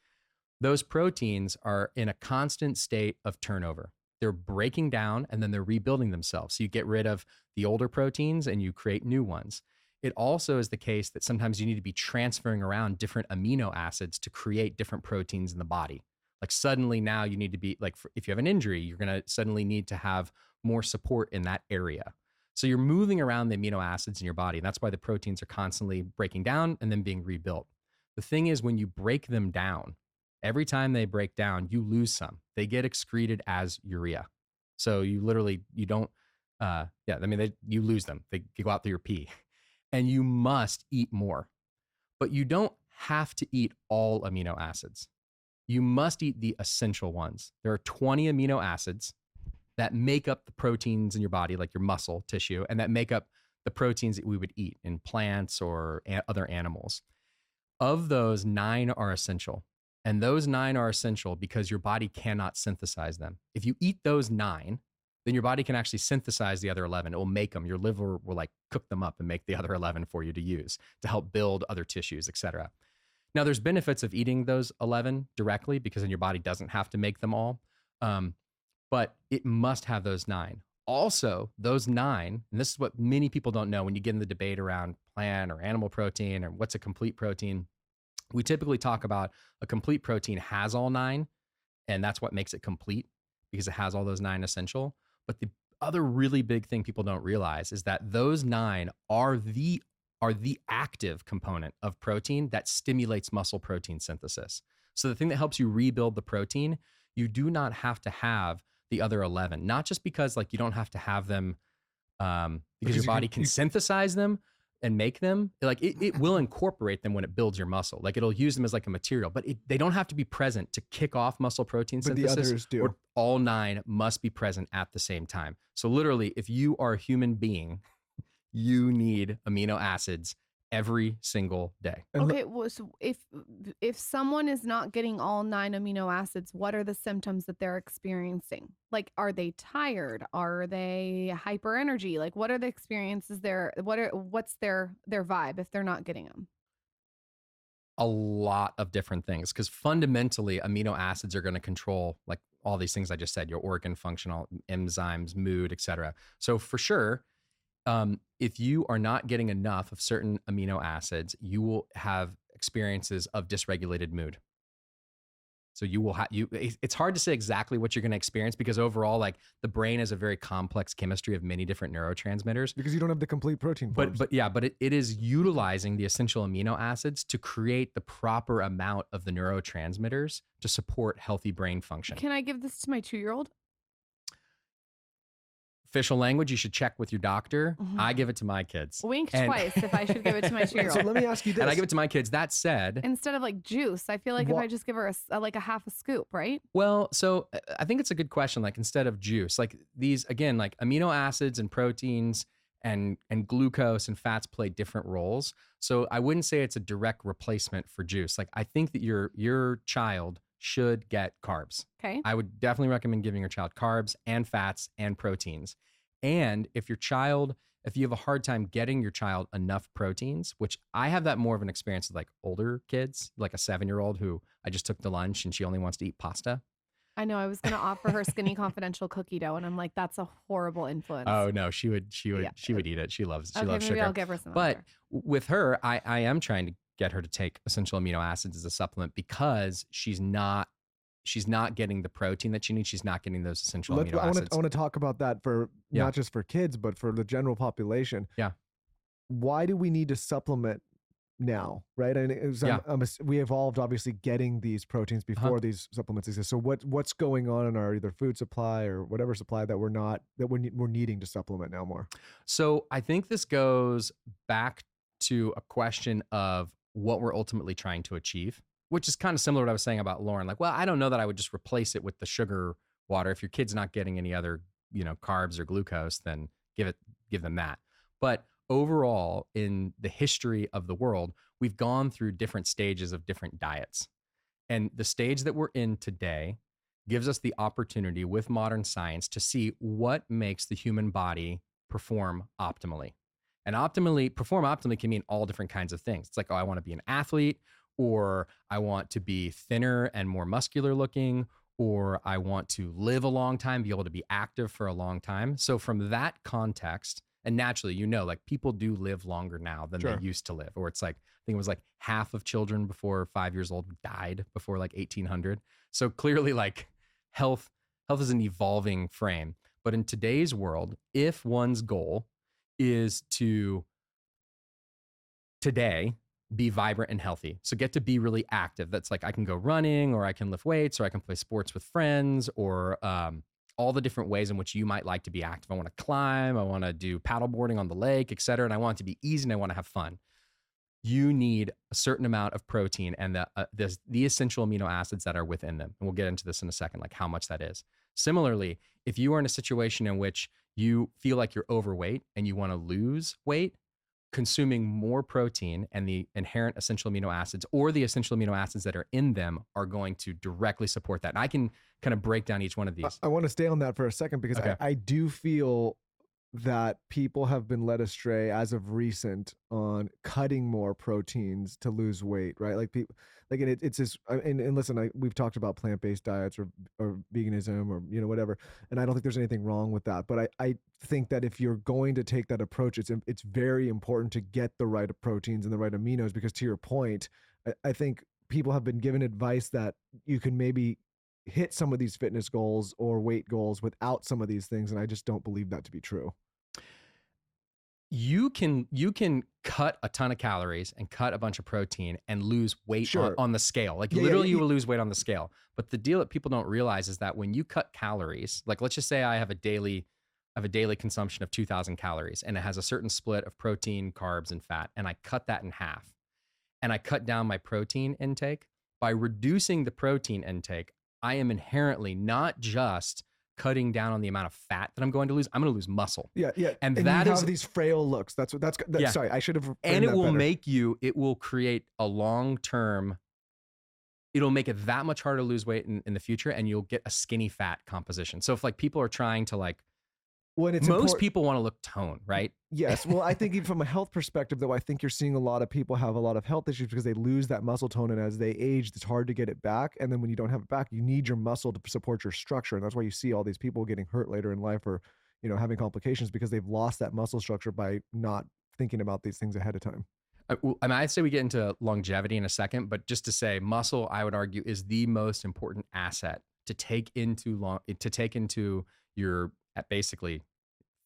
those proteins are in a constant state of turnover. They're breaking down and then they're rebuilding themselves. So you get rid of the older proteins and you create new ones. It also is the case that sometimes you need to be transferring around different amino acids to create different proteins in the body. Like suddenly now you need to be like, if you have an injury, you're going to suddenly need to have more support in that area. So you're moving around the amino acids in your body. And that's why the proteins are constantly breaking down and then being rebuilt. The thing is, when you break them down, every time they break down, you lose some. They get excreted as urea. So you don't, you lose them. They go out through your pee. And you must eat more. But you don't have to eat all amino acids. You must eat the essential ones. There are 20 amino acids that make up the proteins in your body, like your muscle tissue, and that make up the proteins that we would eat in plants or other animals. Of those, 9 are essential. And those 9 are essential because your body cannot synthesize them. If you eat those 9, then your body can actually synthesize the other 11. It will make them. Your liver will like cook them up and make the other 11 for you to use to help build other tissues, et cetera. Now, there's benefits of eating those 11 directly because then your body doesn't have to make them all. But it must have those 9. Also, those 9, and this is what many people don't know when you get in the debate around plant or animal protein or what's a complete protein. We typically talk about a complete protein has all 9, and that's what makes it complete because it has all those 9 essential. But the other really big thing people don't realize is that those 9 are the active component of protein that stimulates muscle protein synthesis. So the thing that helps you rebuild the protein, you do not have to have the other 11, not just because like you don't have to have them because your body can synthesize them and make them. Like it will incorporate them when it builds your muscle. Like it'll use them as like a material, but they don't have to be present to kick off muscle protein synthesis. But the others do. Or all 9 must be present at the same time. So literally, if you are a human being, you need amino acids every single day. Okay, well, so if someone is not getting all 9 amino acids, what are the symptoms that they're experiencing? Like, are they tired? Are they hyper energy? Like, what are the experiences there? What's their vibe if they're not getting them? A lot of different things, because fundamentally amino acids are going to control like all these things I just said, your organ functional enzymes, mood, etc. So for sure, if you are not getting enough of certain amino acids, you will have experiences of dysregulated mood. So you will have it's hard to say exactly what you're going to experience because overall, like the brain is a very complex chemistry of many different neurotransmitters. Because you don't have the complete protein forms. But it is utilizing the essential amino acids to create the proper amount of the neurotransmitters to support healthy brain function. Can I give this to my 2-year-old? Official language, you should check with your doctor. I give it to my kids. Wink twice if I should give it to my 2-year-old. So let me ask you this. And I give it to my kids. That said, instead of like juice, I feel like if I just give her like a half a scoop, right? Well, so I think it's a good question. Like instead of juice, like these, again, like amino acids and proteins and glucose and fats play different roles. So I wouldn't say it's a direct replacement for juice. Like I think that your child should get carbs. Okay. I would definitely recommend giving your child carbs and fats and proteins. And if you have a hard time getting your child enough proteins, which I have that more of an experience with like older kids, like a 7-year-old who I just took to lunch and she only wants to eat pasta. I know I was going to offer her Skinny Confidential cookie dough and I'm like, that's a horrible influence. Oh no, she would eat it. She loves maybe sugar. I'll give her some. But with her, I am trying to get her to take essential amino acids as a supplement because she's not getting the protein that she needs. She's not getting those essential amino acids. I want to talk about that for not just for kids, but for the general population. Yeah. Why do we need to supplement now? Right. And we evolved obviously getting these proteins before these supplements exist. So what's going on in our either food supply or whatever supply that we're needing to supplement now more? So I think this goes back to a question of what we're ultimately trying to achieve, which is kind of similar to what I was saying about Lauren. Like, well, I don't know that I would just replace it with the sugar water. If your kid's not getting any other, carbs or glucose, then give them that. But overall, in the history of the world, we've gone through different stages of different diets. And the stage that we're in today gives us the opportunity with modern science to see what makes the human body perform optimally. And perform optimally can mean all different kinds of things. It's like, oh, I want to be an athlete, or I want to be thinner and more muscular looking, or I want to live a long time, be able to be active for a long time. So from that context, and naturally, like people do live longer now than they used to live, or it's like, I think it was like half of children before 5 years old died before like 1800. So clearly like health is an evolving frame. But in today's world, if one's goal is to today be vibrant and healthy, so get to be really active, that's like I can go running, or I can lift weights, or I can play sports with friends, or all the different ways in which you might like to be active. I want to climb, I want to do paddleboarding on the lake, etc. And I want it to be easy and I want to have fun. You need a certain amount of protein and the essential amino acids that are within them. And we'll get into this in a second, like how much that is. Similarly, if you are in a situation in which you feel like you're overweight and you want to lose weight, consuming more protein and the inherent essential amino acids or the essential amino acids that are in them are going to directly support that. And I can kind of break down each one of these. I want to stay on that for a second because I do feel that people have been led astray as of recent on cutting more proteins to lose weight, right? Like people, like it's this. And listen, we've talked about plant-based diets or veganism or whatever, and I don't think there's anything wrong with that. But I think that if you're going to take that approach, it's very important to get the right proteins and the right aminos, because to your point, I think people have been given advice that you can maybe hit some of these fitness goals or weight goals without some of these things, and I just don't believe that to be true. You can cut a ton of calories and cut a bunch of protein and lose weight on the scale. Like literally you will lose weight on the scale. But the deal that people don't realize is that when you cut calories, like let's just say I have a daily consumption of 2,000 calories and it has a certain split of protein, carbs, and fat, and I cut that in half and I cut down my protein intake. By reducing the protein intake, I am inherently not just cutting down on the amount of fat that I'm going to lose. I'm going to lose muscle. Yeah. And that is these frail looks. That's yeah. Sorry, I should have. And it will it will create a long-term, it'll make it that much harder to lose weight in the future, and you'll get a skinny fat composition. So if like people are trying to like, most people want to look toned, right? Yes. Well, I think even from a health perspective, though, I think you're seeing a lot of people have a lot of health issues because they lose that muscle tone. And as they age, it's hard to get it back. And then when you don't have it back, you need your muscle to support your structure. And that's why you see all these people getting hurt later in life or, having complications because they've lost that muscle structure by not thinking about these things ahead of time. I'd say we get into longevity in a second, but just to say muscle, I would argue, is the most important asset to take into your basically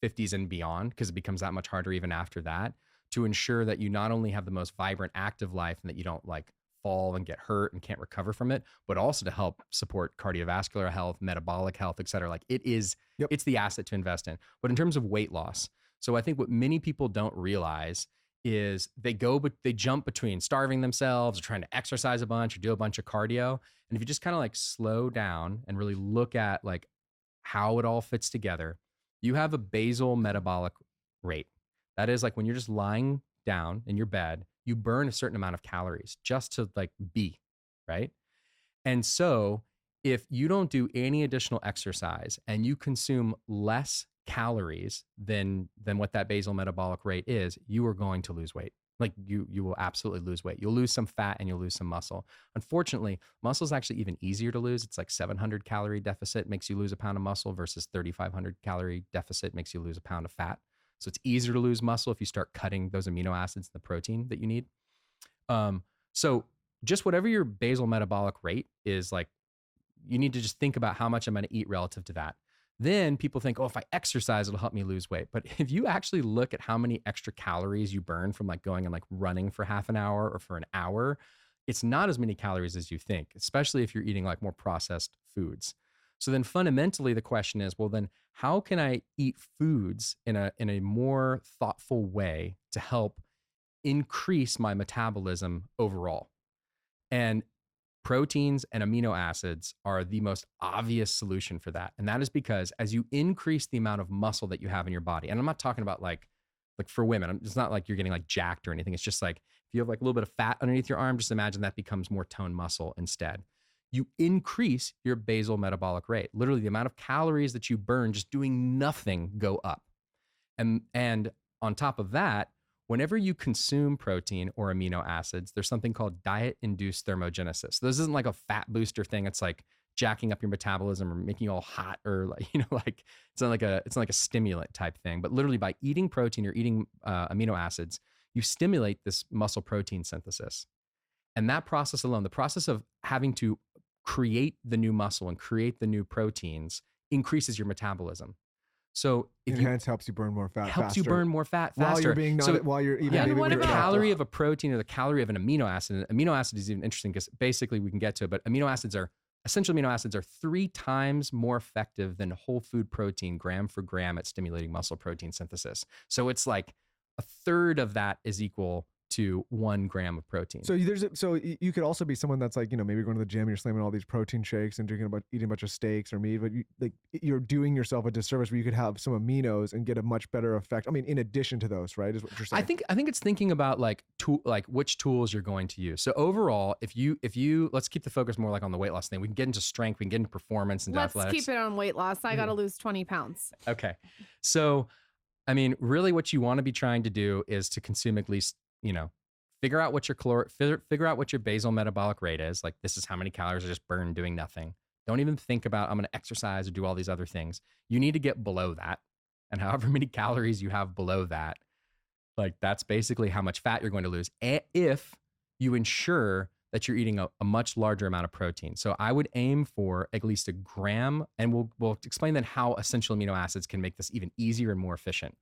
50s and beyond, because it becomes that much harder even after that, to ensure that you not only have the most vibrant, active life and that you don't like fall and get hurt and can't recover from it, but also to help support cardiovascular health, metabolic health, et cetera. Like it's the asset to invest in. But in terms of weight loss, so I think what many people don't realize is they jump between starving themselves or trying to exercise a bunch or do a bunch of cardio. And if you just kind of like slow down and really look at like how it all fits together, you have a basal metabolic rate. That is like when you're just lying down in your bed, you burn a certain amount of calories just to like be, right? And so if you don't do any additional exercise and you consume less calories than what that basal metabolic rate is, you are going to lose weight. Like you will absolutely lose weight. You'll lose some fat and you'll lose some muscle. Unfortunately, muscle is actually even easier to lose. It's like 700 calorie deficit makes you lose a pound of muscle versus 3,500 calorie deficit makes you lose a pound of fat. So it's easier to lose muscle if you start cutting those amino acids and the protein that you need. So just whatever your basal metabolic rate is, like, you need to just think about how much I'm going to eat relative to that. Then people think, oh, if I exercise, it'll help me lose weight. But if you actually look at how many extra calories you burn from like going and like running for half an hour or for an hour, it's not as many calories as you think, especially if you're eating like more processed foods. So then fundamentally the question is, well, then how can I eat foods in a more thoughtful way to help increase my metabolism overall? And proteins and amino acids are the most obvious solution for that. And that is because as you increase the amount of muscle that you have in your body, and I'm not talking about like for women, it's not like you're getting like jacked or anything. It's just like if you have like a little bit of fat underneath your arm, just imagine that becomes more toned muscle instead. You increase your basal metabolic rate. Literally the amount of calories that you burn just doing nothing go up. And on top of that, whenever you consume protein or amino acids, there's something called diet-induced thermogenesis. So this isn't like a fat booster thing. It's like jacking up your metabolism or making you all hot, or like, like it's not like a stimulant type thing. But literally by eating protein or eating amino acids, you stimulate this muscle protein synthesis. And that process alone, the process of having to create the new muscle and create the new proteins, increases your metabolism. So if Enhance helps you burn more fat helps faster. You burn more fat faster. While you're being while you're eating. Yeah, and what about the calorie of a protein or the calorie of an amino acid? And amino acid is even interesting because basically we can get to it, but essential amino acids are 3 times more effective than whole food protein gram for gram at stimulating muscle protein synthesis. So it's like a third of that is equal to 1 gram of protein. So you could also be someone that's like, maybe going to the gym, you're slamming all these protein shakes and eating a bunch of steaks or meat, but you're doing yourself a disservice where you could have some aminos and get a much better effect. I mean, in addition to those, right? Is what you're saying. I think it's thinking about like which tools you're going to use. So overall, if you let's keep the focus more like on the weight loss thing. We can get into strength, we can get into performance and athletics. Let's keep it on weight loss. I got to lose 20 pounds. Okay. So I mean, really what you want to be trying to do is to consume at least, figure out what your figure out what your basal metabolic rate is. Like, this is how many calories are just burned doing nothing. Don't even think about, I'm going to exercise or do all these other things. You need to get below that. And however many calories you have below that, like, that's basically how much fat you're going to lose if you ensure that you're eating a much larger amount of protein. So I would aim for at least a gram, and we'll explain then how essential amino acids can make this even easier and more efficient.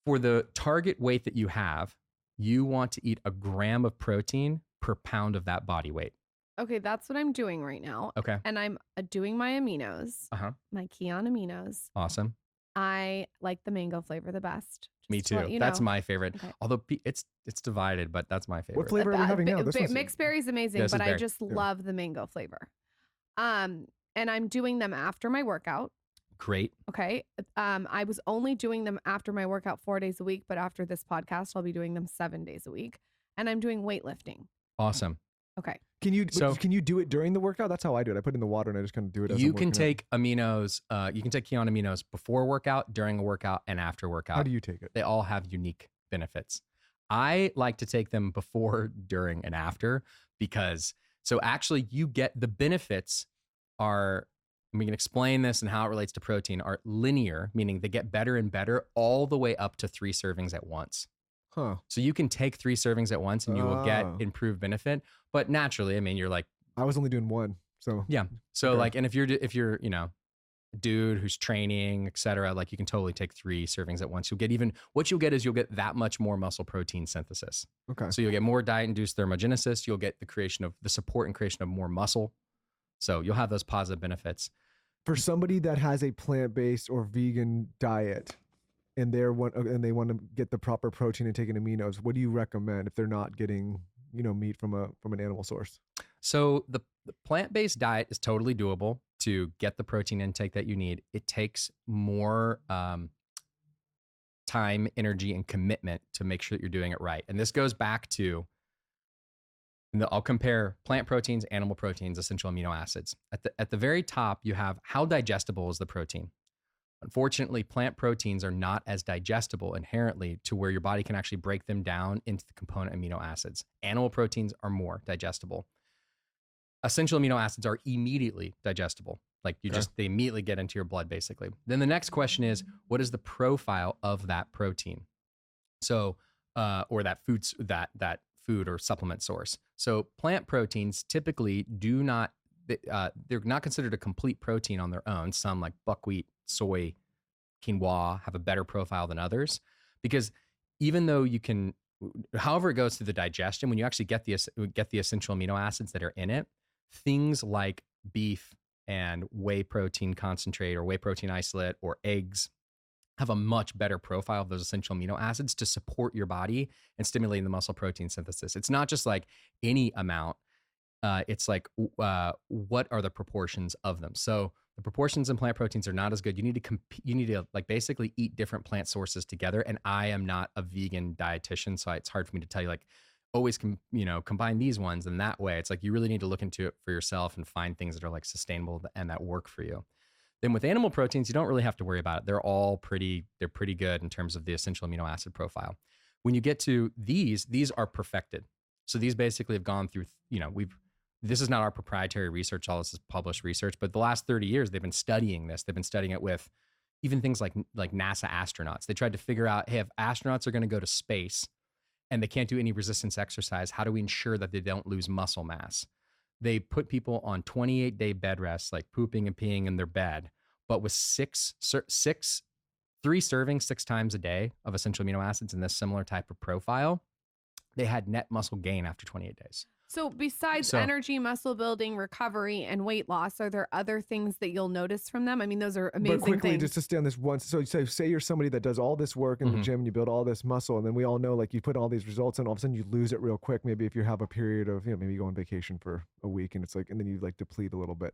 For the target weight that you have, you want to eat a gram of protein per pound of that body weight. Okay, that's what I'm doing right now. Okay. And I'm doing my aminos, my Kion aminos. Awesome. I like the mango flavor the best. Me too. That's my favorite. Okay. Although it's divided, but that's my favorite. What flavor are we having now? Mixed berry is amazing, but I just love the mango flavor. And I'm doing them after my workout. Great. Okay. I was only doing them after my workout 4 days a week, but after this podcast, I'll be doing them 7 days a week. And I'm doing weightlifting. Awesome. Okay. Can you do it during the workout? That's how I do it. I put in the water and I just kind of do it. You can take aminos. You can take Kion aminos before workout, during a workout, and after workout. How do you take it? They all have unique benefits. I like to take them before, during, and after because actually you get the benefits are. We can explain this and how it relates to protein are linear, meaning they get better and better all the way up to 3 servings at once. Huh. So you can take 3 servings at once and you will get improved benefit. But naturally, I mean, you're like, I was only doing 1. So yeah. So okay. Like, and if you're, a dude who's training, et cetera, like you can totally take 3 servings at once. What you'll get is you'll get that much more muscle protein synthesis. Okay. So you'll get more diet induced thermogenesis. You'll get the support and creation of more muscle. So you'll have those positive benefits. For somebody that has a plant-based or vegan diet and they want to get the proper protein and taking aminos, what do you recommend if they're not getting, meat from an animal source? So the plant-based diet is totally doable to get the protein intake that you need. It takes more time, energy, and commitment to make sure that you're doing it right. And this goes back to I'll compare plant proteins, animal proteins, essential amino acids. At the very top, you have how digestible is the protein. Unfortunately, plant proteins are not as digestible inherently to where your body can actually break them down into the component amino acids. Animal proteins are more digestible. Essential amino acids are immediately digestible. Like they immediately get into your blood, basically. Then the next question is, what is the profile of that protein? So, or that food or supplement source. So plant proteins typically they're not considered a complete protein on their own. Some like buckwheat, soy, quinoa have a better profile than others because even though however it goes through the digestion, when you actually get the essential amino acids that are in it, things like beef and whey protein concentrate or whey protein isolate or eggs have a much better profile of those essential amino acids to support your body and stimulating the muscle protein synthesis. It's not just like any amount. It's like, what are the proportions of them? So the proportions in plant proteins are not as good. You need to like basically eat different plant sources together. And I am not a vegan dietitian, so it's hard for me to tell you like, always combine these ones and that way. It's like, you really need to look into it for yourself and find things that are like sustainable and that work for you. Then with animal proteins, you don't really have to worry about it. They're pretty good in terms of the essential amino acid profile. When you get to these are perfected. So these basically have gone through, this is not our proprietary research, all this is published research, but the last 30 years, they've been studying this. They've been studying it with even things like NASA astronauts. They tried to figure out, hey, if astronauts are going to go to space and they can't do any resistance exercise, how do we ensure that they don't lose muscle mass? They put people on 28-day bed rests, like pooping and peeing in their bed, but with 3 servings 6 times a day of essential amino acids in this similar type of profile, they had net muscle gain after 28 days. So besides energy, muscle building, recovery, and weight loss, are there other things that you'll notice from them? I mean, those are amazing But quickly, things. just to stay on this one. So say you're somebody that does all this work in the gym and you build all this muscle, and then we all know like you put all these results and all of a sudden you lose it real quick. Maybe if you have a period of, maybe you go on vacation for a week and it's like, and then you like deplete a little bit.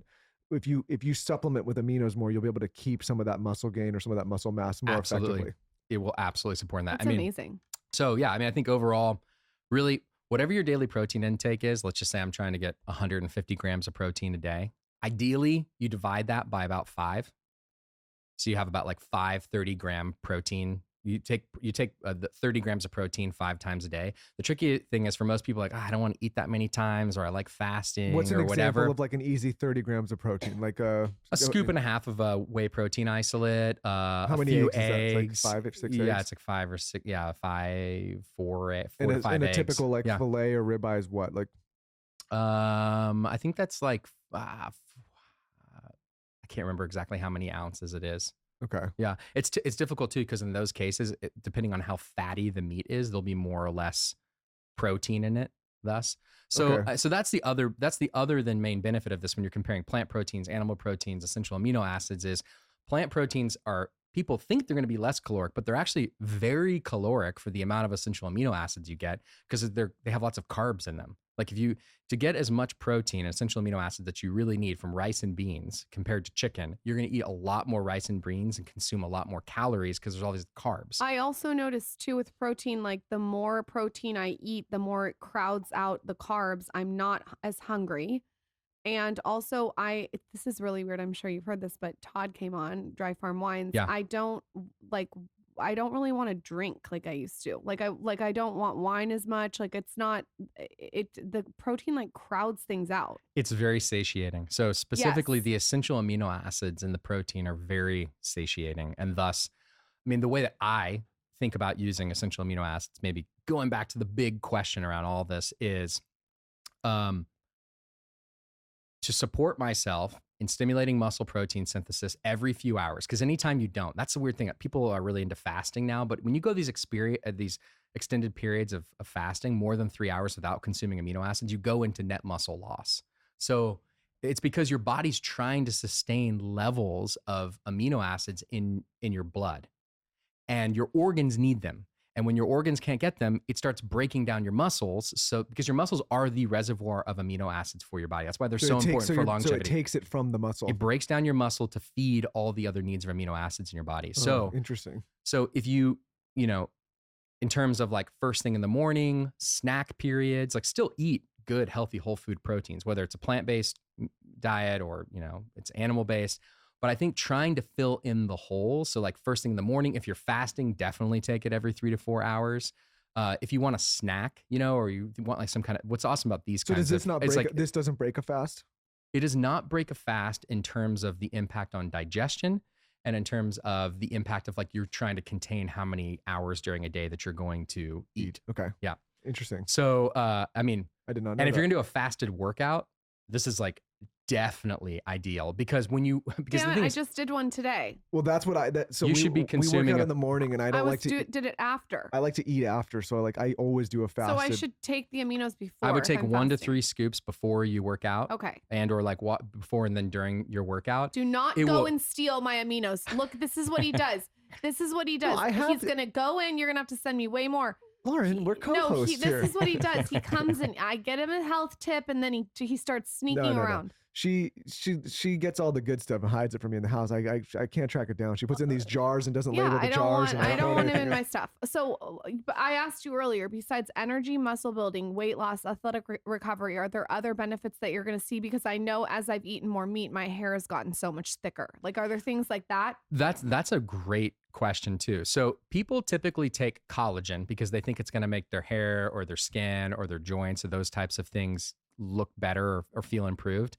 If you supplement with aminos more, you'll be able to keep some of that muscle gain or some of that muscle mass more effectively. It will absolutely support that. That's amazing. So yeah, I think overall, really, whatever your daily protein intake is, let's just say I'm trying to get 150 grams of protein a day. Ideally, you divide that by about 5. So you have about like 5 30-gram protein. You take the 30 grams of protein 5 times a day. The tricky thing is for most people, like, I don't want to eat that many times, or I like fasting, What's an or example whatever. of like an easy 30 grams of protein? Like A scoop and a half of a whey protein isolate. how a many few eggs is that? It's like eggs. 5 or 6 Yeah, eggs? it's like 5 or 6. Yeah, 4 And to 5 a eggs. typical like Yeah. fillet or ribeye is what? Like I think that's like I can't remember exactly how many ounces it is. okay. Yeah, it's difficult too, because in those cases, depending on how fatty the meat is, there'll be more or less protein in it. Thus, so Okay. so that's the other than main benefit of this when you're comparing plant proteins, animal proteins, essential amino acids is plant proteins are, people think they're going to be less caloric, but they're actually very caloric for the amount of essential amino acids you get, because they have lots of carbs in them. Like to get as much protein and essential amino acids that you really need from rice and beans compared to chicken, you're going to eat a lot more rice and beans and consume a lot more calories because there's all these carbs. I also noticed too with protein, like the more protein I eat, the more it crowds out the carbs. I'm not as hungry. And also this is really weird. I'm sure you've heard this, but Todd came on Dry Farm Wines. Yeah. I don't really want to drink like I used to. Like I don't want wine as much. Like it's not the protein like crowds things out. It's very satiating. So specifically Yes. the essential amino acids in the protein are very satiating. And thus, I mean, the way that I think about using essential amino acids, maybe going back to the big question around all this, is to support myself in stimulating muscle protein synthesis every few hours. Because anytime you don't, that's the weird thing. People are really into fasting now, but when you go these extended periods of fasting, more than 3 hours without consuming amino acids, you go into net muscle loss. So it's because your body's trying to sustain levels of amino acids in your blood, and your organs need them. And when your organs can't get them, it starts breaking down your muscles. So because your muscles are the reservoir of amino acids for your body. That's why they're so important for longevity. So it takes it from the muscle. It breaks down your muscle to feed all the other needs of amino acids in your body. So interesting. So if you in terms of like first thing in the morning, snack periods, like still eat good, healthy, whole food proteins, whether it's a plant-based diet or, it's animal-based. But I think trying to fill in the hole. So like first thing in the morning, if you're fasting, definitely take it every 3 to 4 hours. If you want a snack, or you want like some kind of, what's awesome about these So kinds does this of, not it's break, like, this doesn't break a fast? it does not break a fast in terms of the impact on digestion and in terms of the impact of like you're trying to contain how many hours during a day that you're going to eat. Okay. Yeah. Interesting. So, I mean, I did not know and if that. you're gonna do a fasted workout, this is like definitely ideal because Damn it, I just did one today. Well, that's what so you should be we consuming work out in the morning, and I don't did it after. I like to eat after, so I always do a fasted. So I should take the aminos before. I would if take I'm 1 to fasting. 3 scoops before you work out. Okay. And or like before and then during your workout. Do not go and steal my aminos. Look, this is what he does. This is what he does. Well, He's gonna go in. You're gonna have to send me way more. Lauren, we're co-hosts here. This is what he does. He comes in. I get him a health tip, and then he starts sneaking around. She gets all the good stuff and hides it from me in the house. I can't track it down. She puts it in these jars and doesn't label the jars. I don't want him in my stuff. So, but I asked you earlier, besides energy, muscle building, weight loss, athletic recovery, are there other benefits that you're going to see? Because I know as I've eaten more meat, my hair has gotten so much thicker. Like, are there things like that? That's a great question too. So people typically take collagen because they think it's going to make their hair or their skin or their joints or those types of things look better or feel improved.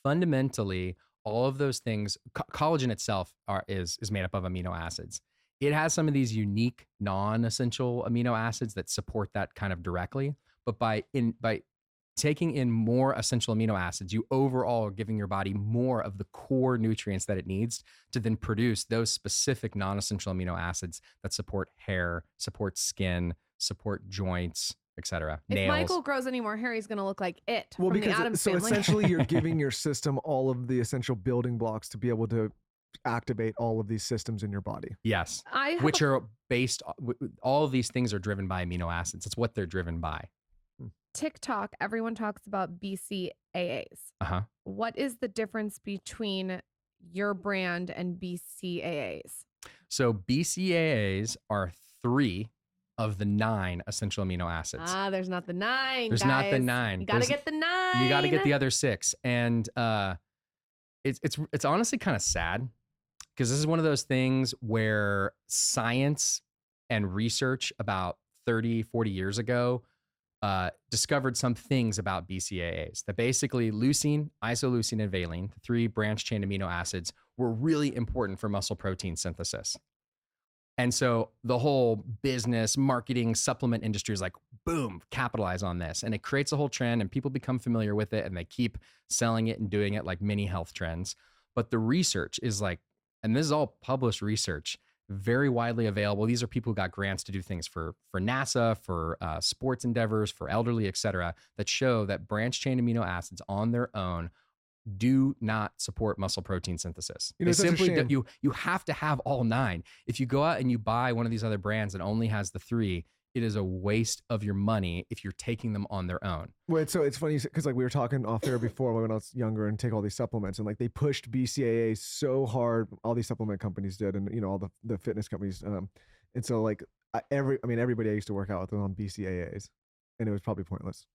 Fundamentally, all of those things, collagen itself is made up of amino acids. It has some of these unique non-essential amino acids that support that kind of directly. But by taking in more essential amino acids, you overall are giving your body more of the core nutrients that it needs to then produce those specific non-essential amino acids that support hair, support skin, support joints, etc. If nails. Michael grows any more hair, he's going to look like it from the Addams Family. Essentially you're giving your system all of the essential building blocks to be able to activate all of these systems in your body. Yes, which are based, all of these things are driven by amino acids. It's what they're driven by. TikTok, everyone talks about BCAAs. Uh-huh. What is the difference between your brand and BCAAs? So BCAAs are 3 of the 9 essential amino acids. There's not the 9. There's guys. not the 9. You gotta get the 9. You gotta get the other 6. And it's honestly kind of sad because this is one of those things where science and research about 30, 40 years ago discovered some things about BCAAs that basically leucine, isoleucine, and valine, the 3 branch chain amino acids, were really important for muscle protein synthesis. And so the whole business, marketing, supplement industry is like, boom, capitalize on this. And it creates a whole trend and people become familiar with it and they keep selling it and doing it like many health trends. But the research is like, and this is all published research, very widely available. These are people who got grants to do things for NASA, for sports endeavors, for elderly, et cetera, that show that branch chain amino acids on their own do not support muscle protein synthesis. You know, They simply shame. you have to have all 9. If you go out and you buy one of these other brands that only has the 3, it is a waste of your money if you're taking them on their own. Wait, so it's funny because like we were talking off air before when I was younger and take all these supplements and like they pushed BCAA so hard, all these supplement companies did, and you know all the fitness companies, and so like everybody I used to work out with was on BCAAs, and it was probably pointless.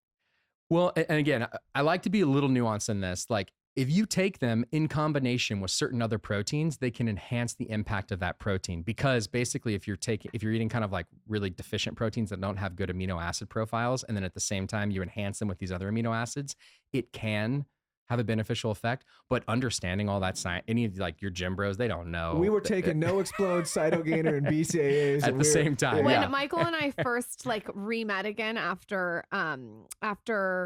Well, and again, I like to be a little nuanced in this. Like, if you take them in combination with certain other proteins, they can enhance the impact of that protein. Because basically, if you're eating kind of like really deficient proteins that don't have good amino acid profiles, and then at the same time you enhance them with these other amino acids, it can have a beneficial effect. But understanding all that science, any of like your gym bros, they don't know. We were taking No Explode, Cytogainer, and BCAAs at the same time. When Yeah. Michael and I first like re-met again after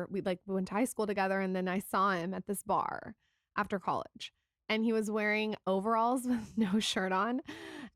we went to high school together, and then I saw him at this bar after college, and he was wearing overalls with no shirt on.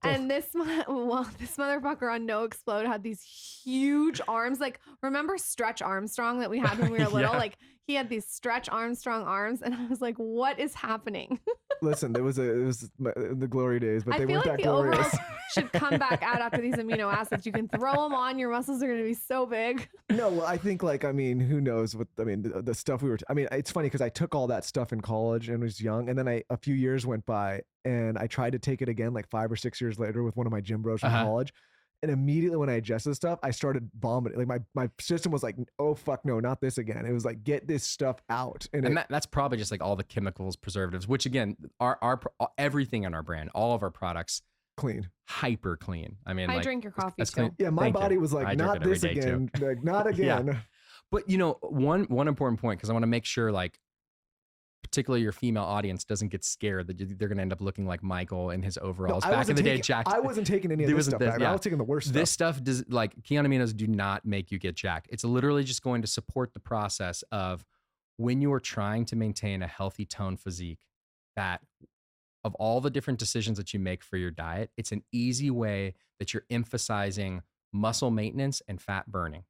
And this motherfucker on No Explode had these huge arms. Like, remember Stretch Armstrong that we had when we were little? Yeah. Like, he had these Stretch Armstrong arms, and I was like, what is happening? Listen, it was the glory days, but I they feel weren't like that the glorious. overalls should come back out after these amino acids. You can throw them on, your muscles are going to be so big. No, well, I think who knows what, the stuff we were, it's funny because I took all that stuff in college and was young. And then a few years went by and I tried to take it again, like 5 or 6 years later with one of my gym bros from college. And immediately when I adjusted stuff, I started vomiting. Like my system was like, oh, fuck no, not this again. It was like, get this stuff out. And that's probably just like all the chemicals, preservatives, which again, our everything in our brand, all of our products, clean, hyper clean. I mean, I like, drink your coffee that's too. clean. Yeah, my Thank body you. was like, I drink not it every this day, too. again. Like, not again. Yeah. But you know, one important point, because I want to make sure like particularly your female audience doesn't get scared that they're going to end up looking like Michael in his overalls. No, Back in the day, jacked. I wasn't taking any of this stuff. I was taking the worst stuff. This stuff does, like, Kion aminos do not make you get jacked. It's literally just going to support the process of when you are trying to maintain a healthy tone physique, that of all the different decisions that you make for your diet, it's an easy way that you're emphasizing muscle maintenance and fat burning.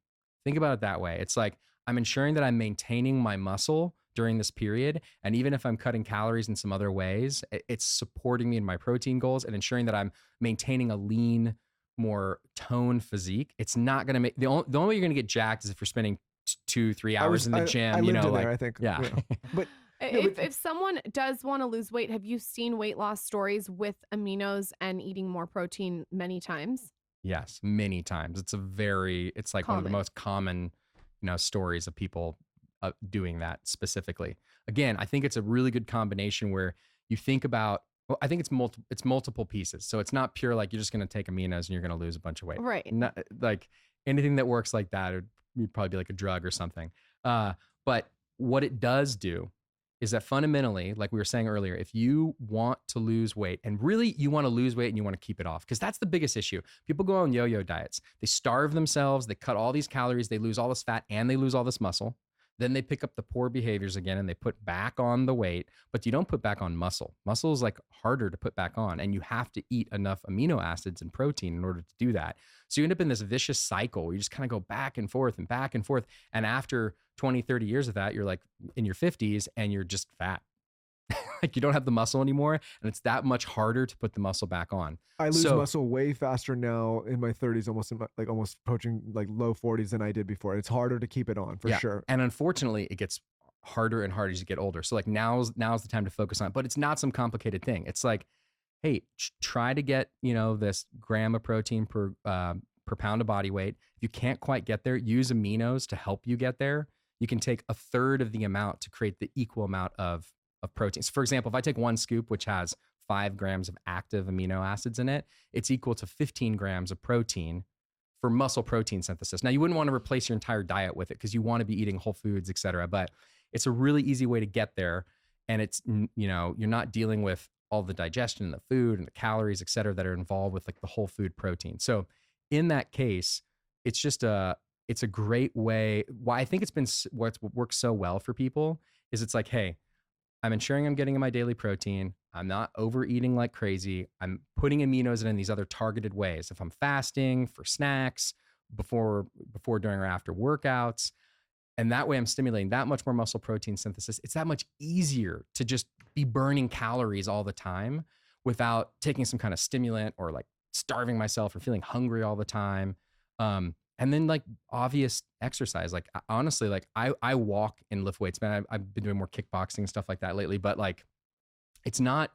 Think about it that way. It's like, I'm ensuring that I'm maintaining my muscle during this period. And even if I'm cutting calories in some other ways, it's supporting me in my protein goals and ensuring that I'm maintaining a lean, more toned physique. It's not going to make, the only way you're going to get jacked is if you're spending 2-3 hours in the gym, I you know, there, like, I think. yeah. But if someone does want to lose weight, have you seen weight loss stories with aminos and eating more protein many times? Yes, many times. It's like Common. one of the most common, stories of people doing that specifically. Again, I think it's a really good combination where you think about, well, I think it's multiple pieces. So it's not pure like you're just going to take aminos and you're going to lose a bunch of weight. Right. Not, like anything that works like that, it would probably be like a drug or something. But what it does do is that fundamentally, like we were saying earlier, if you want to lose weight and really you want to lose weight and you want to keep it off, because that's the biggest issue. People go on yo-yo diets. They starve themselves. They cut all these calories. They lose all this fat and they lose all this muscle. Then they pick up the poor behaviors again and they put back on the weight, but you don't put back on muscle. Muscle is like harder to put back on, and you have to eat enough amino acids and protein in order to do that. So you end up in this vicious cycle where you just kind of go back and forth and back and forth. And after 20, 30 years of that, you're like in your 50s and you're just fat. Like you don't have the muscle anymore, and it's that much harder to put the muscle back on. I lose muscle way faster now in my 30s, almost approaching like low 40s than I did before. It's harder to keep it on for sure. And unfortunately, it gets harder and harder as you get older. So like now's the time to focus on it, but it's not some complicated thing. It's like, hey, try to get, this gram of protein per pound of body weight. If you can't quite get there, use aminos to help you get there. You can take a third of the amount to create the equal amount of proteins. For example, if I take one scoop, which has 5 grams of active amino acids in it, it's equal to 15 grams of protein for muscle protein synthesis. Now, you wouldn't want to replace your entire diet with it because you want to be eating whole foods, et cetera, but it's a really easy way to get there. And it's, you're not dealing with all the digestion and the food and the calories, et cetera, that are involved with like the whole food protein. So in that case, it's a great way. Why I think it's been what works so well for people is it's like, hey, I'm ensuring I'm getting in my daily protein. I'm not overeating like crazy. I'm putting aminos in these other targeted ways. If I'm fasting for snacks, before, during, or after workouts, and that way I'm stimulating that much more muscle protein synthesis. It's that much easier to just be burning calories all the time without taking some kind of stimulant or like starving myself or feeling hungry all the time. And then like obvious exercise, like honestly, like I walk and lift weights, man. I've been doing more kickboxing and stuff like that lately, but like, it's not,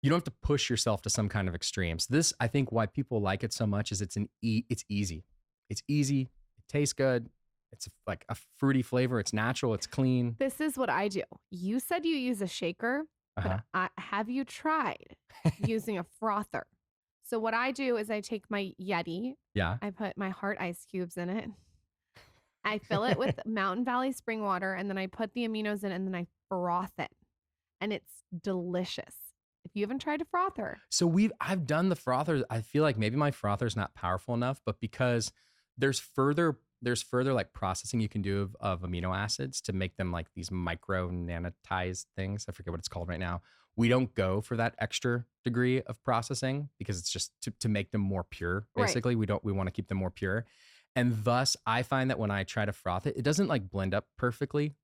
you don't have to push yourself to some kind of extremes. This, I think why people like it so much is it's easy. It's easy. It tastes good. It's like a fruity flavor. It's natural. It's clean. This is what I do. You said you use a shaker, but have you tried using a frother? So what I do is I take my Yeti. Yeah. I put my heart ice cubes in it. I fill it with Mountain Valley spring water, and then I put the aminos in, and then I froth it. And it's delicious. If you haven't tried a frother. So I've done the frother. I feel like maybe my frother is not powerful enough, but because there's further like processing you can do of amino acids to make them like these micro nanotized things. I forget what it's called right now. We don't go for that extra degree of processing because it's just to make them more pure. Basically, right. We want to keep them more pure. And thus I find that when I try to froth it, it doesn't like blend up perfectly.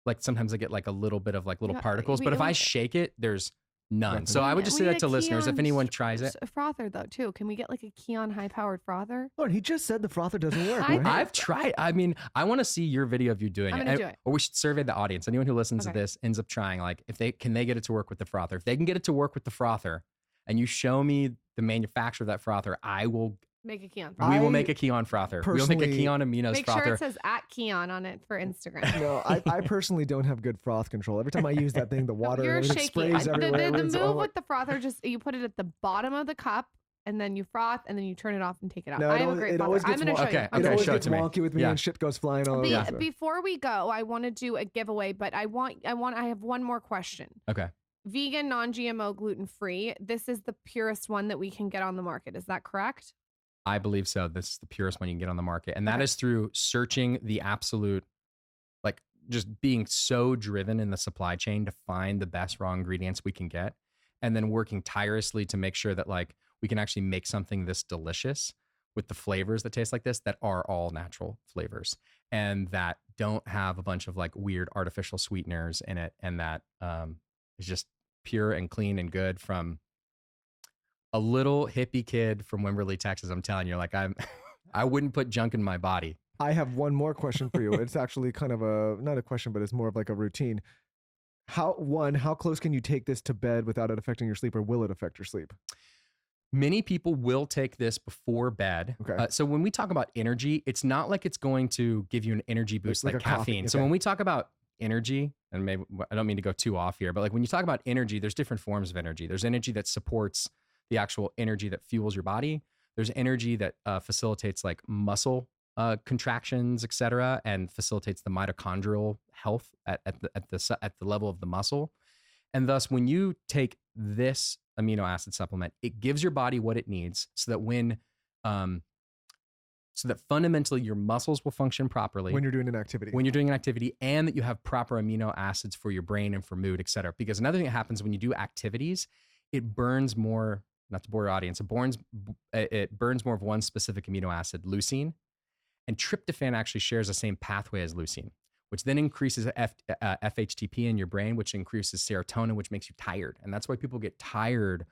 Like sometimes I get like a little bit of like little particles, but if I shake it, there's none. So I would just say that to listeners, if anyone tries it. A frother though too. Can we get like a Kion high powered frother? Lord, he just said the frother doesn't work. I've tried. I mean, I want to see your video of you doing I'm it. gonna do it. Or we should survey the audience. Anyone who listens to this ends up trying, like if they get it to work with the frother. If they can get it to work with the frother and you show me the manufacturer of that frother, I will make a Kion frother. We will make a Kion frother. We'll make a Kion aminos make frother. Make sure it says @Kion on it for Instagram. No, I personally don't have good froth control. Every time I use that thing, the water sprays everywhere. The move with the frother, just you put it at the bottom of the cup, and then you froth, and then you turn it off and take it out. No, I have a great frother. I'm going to show you. It always gets wonky with me and shit goes flying all over. Before we go, I want to do a giveaway, but I have one more question. Okay. Vegan, non-GMO, gluten-free. This is the purest one that we can get on the market. Is that correct? I believe so. This is the purest one you can get on the market. And that is through searching the absolute, like just being so driven in the supply chain to find the best raw ingredients we can get. And then working tirelessly to make sure that like we can actually make something this delicious with the flavors that taste like this, that are all natural flavors and that don't have a bunch of like weird artificial sweeteners in it. And that is just pure and clean and good from a little hippie kid from Wimberley, Texas. I'm telling you, like I wouldn't put junk in my body. I have one more question for you. It's actually kind of not a question, but it's more of like a routine. How close can you take this to bed without it affecting your sleep, or will it affect your sleep? Many people will take this before bed. Okay. So when we talk about energy, it's not like it's going to give you an energy boost like caffeine. Okay. So when we talk about energy, and maybe I don't mean to go too off here, but like when you talk about energy, there's different forms of energy. There's energy that supports the actual energy that fuels your body. There's energy that facilitates like muscle contractions, et cetera, and facilitates the mitochondrial health at the level of the muscle. And thus, when you take this amino acid supplement, it gives your body what it needs so that so that fundamentally your muscles will function properly when you're doing an activity, and that you have proper amino acids for your brain and for mood, et cetera. Because another thing that happens when you do activities, it burns more. Not to bore your audience, it burns more of one specific amino acid, leucine, and tryptophan actually shares the same pathway as leucine, which then increases FHTP in your brain, which increases serotonin, which makes you tired. And that's why people get tired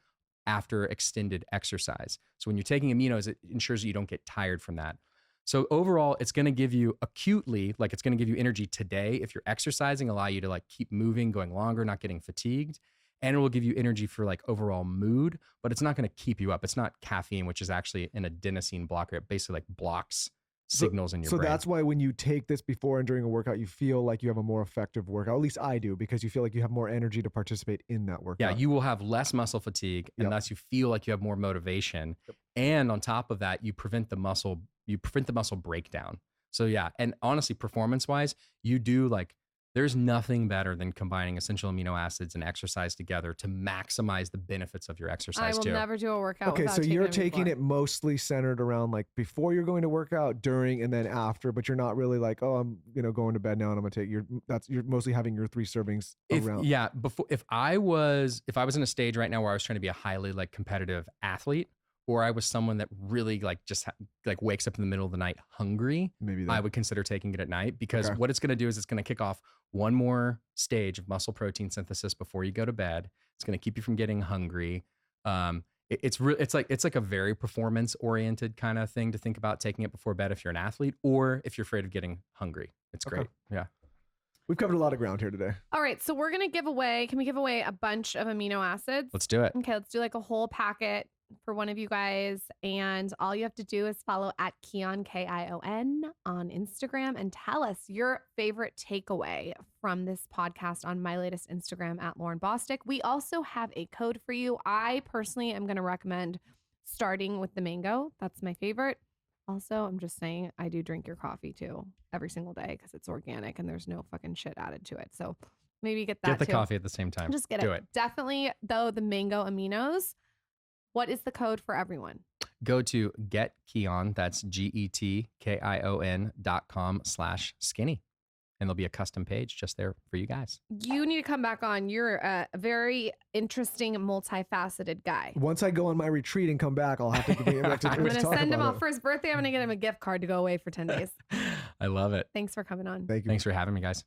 after extended exercise. So when you're taking aminos, it ensures that you don't get tired from that. So overall, it's going to give you acutely, like it's going to give you energy today. If you're exercising, allow you to like keep moving, going longer, not getting fatigued. And it will give you energy for like overall mood, but it's not going to keep you up. It's not caffeine, which is actually an adenosine blocker. It basically like blocks signals in your brain. brain. So that's why when you take this before and during a workout, you feel like you have a more effective workout. At least I do, because you feel like you have more energy to participate in that workout. Yeah, you will have less muscle fatigue, and thus you feel like you have more motivation. And on top of that, you prevent the muscle breakdown. So yeah, and honestly, performance-wise, you do like, there's nothing better than combining essential amino acids and exercise together to maximize the benefits of your exercise I will never do a workout. Okay, without so you're taking taking it mostly centered around like before you're going to work out, during, and then after, but you're not really like, oh, I'm going to bed now and I'm gonna take you're mostly having your 3 servings around. Yeah, if I was in a stage right now where I was trying to be a highly like competitive athlete, or I was someone that really like just like wakes up in the middle of the night hungry, maybe I would consider taking it at night, because what it's going to do is it's going to kick off one more stage of muscle protein synthesis before you go to bed. It's going to keep you from getting hungry. It's like a very performance oriented kind of thing to think about taking it before bed if you're an athlete, or if you're afraid of getting hungry. It's great. Yeah. We've covered a lot of ground here today. All right, so we're going to can we give away a bunch of amino acids? Let's do it. Okay, let's do like a whole packet for one of you guys. And all you have to do is follow at Kion, Kion, on Instagram, and tell us your favorite takeaway from this podcast on my latest Instagram at Lauren Bostic. We also have a code for you. I personally am going to recommend starting with the mango. That's my favorite. Also, I'm just saying, I do drink your coffee too every single day because it's organic and there's no fucking shit added to it. So maybe get that Get the too. coffee at the same time. Just get do it. Definitely, though, the mango aminos. What is the code for everyone? Go to getkion, that's GETKION.com/skinny. And there'll be a custom page just there for you guys. You need to come back on. You're a very interesting, multifaceted guy. Once I go on my retreat and come back, I'll have to I'm going to send him off for his birthday. I'm going to get him a gift card to go away for 10 days. I love it. Thanks for coming on. Thank you. Thanks for having me, guys.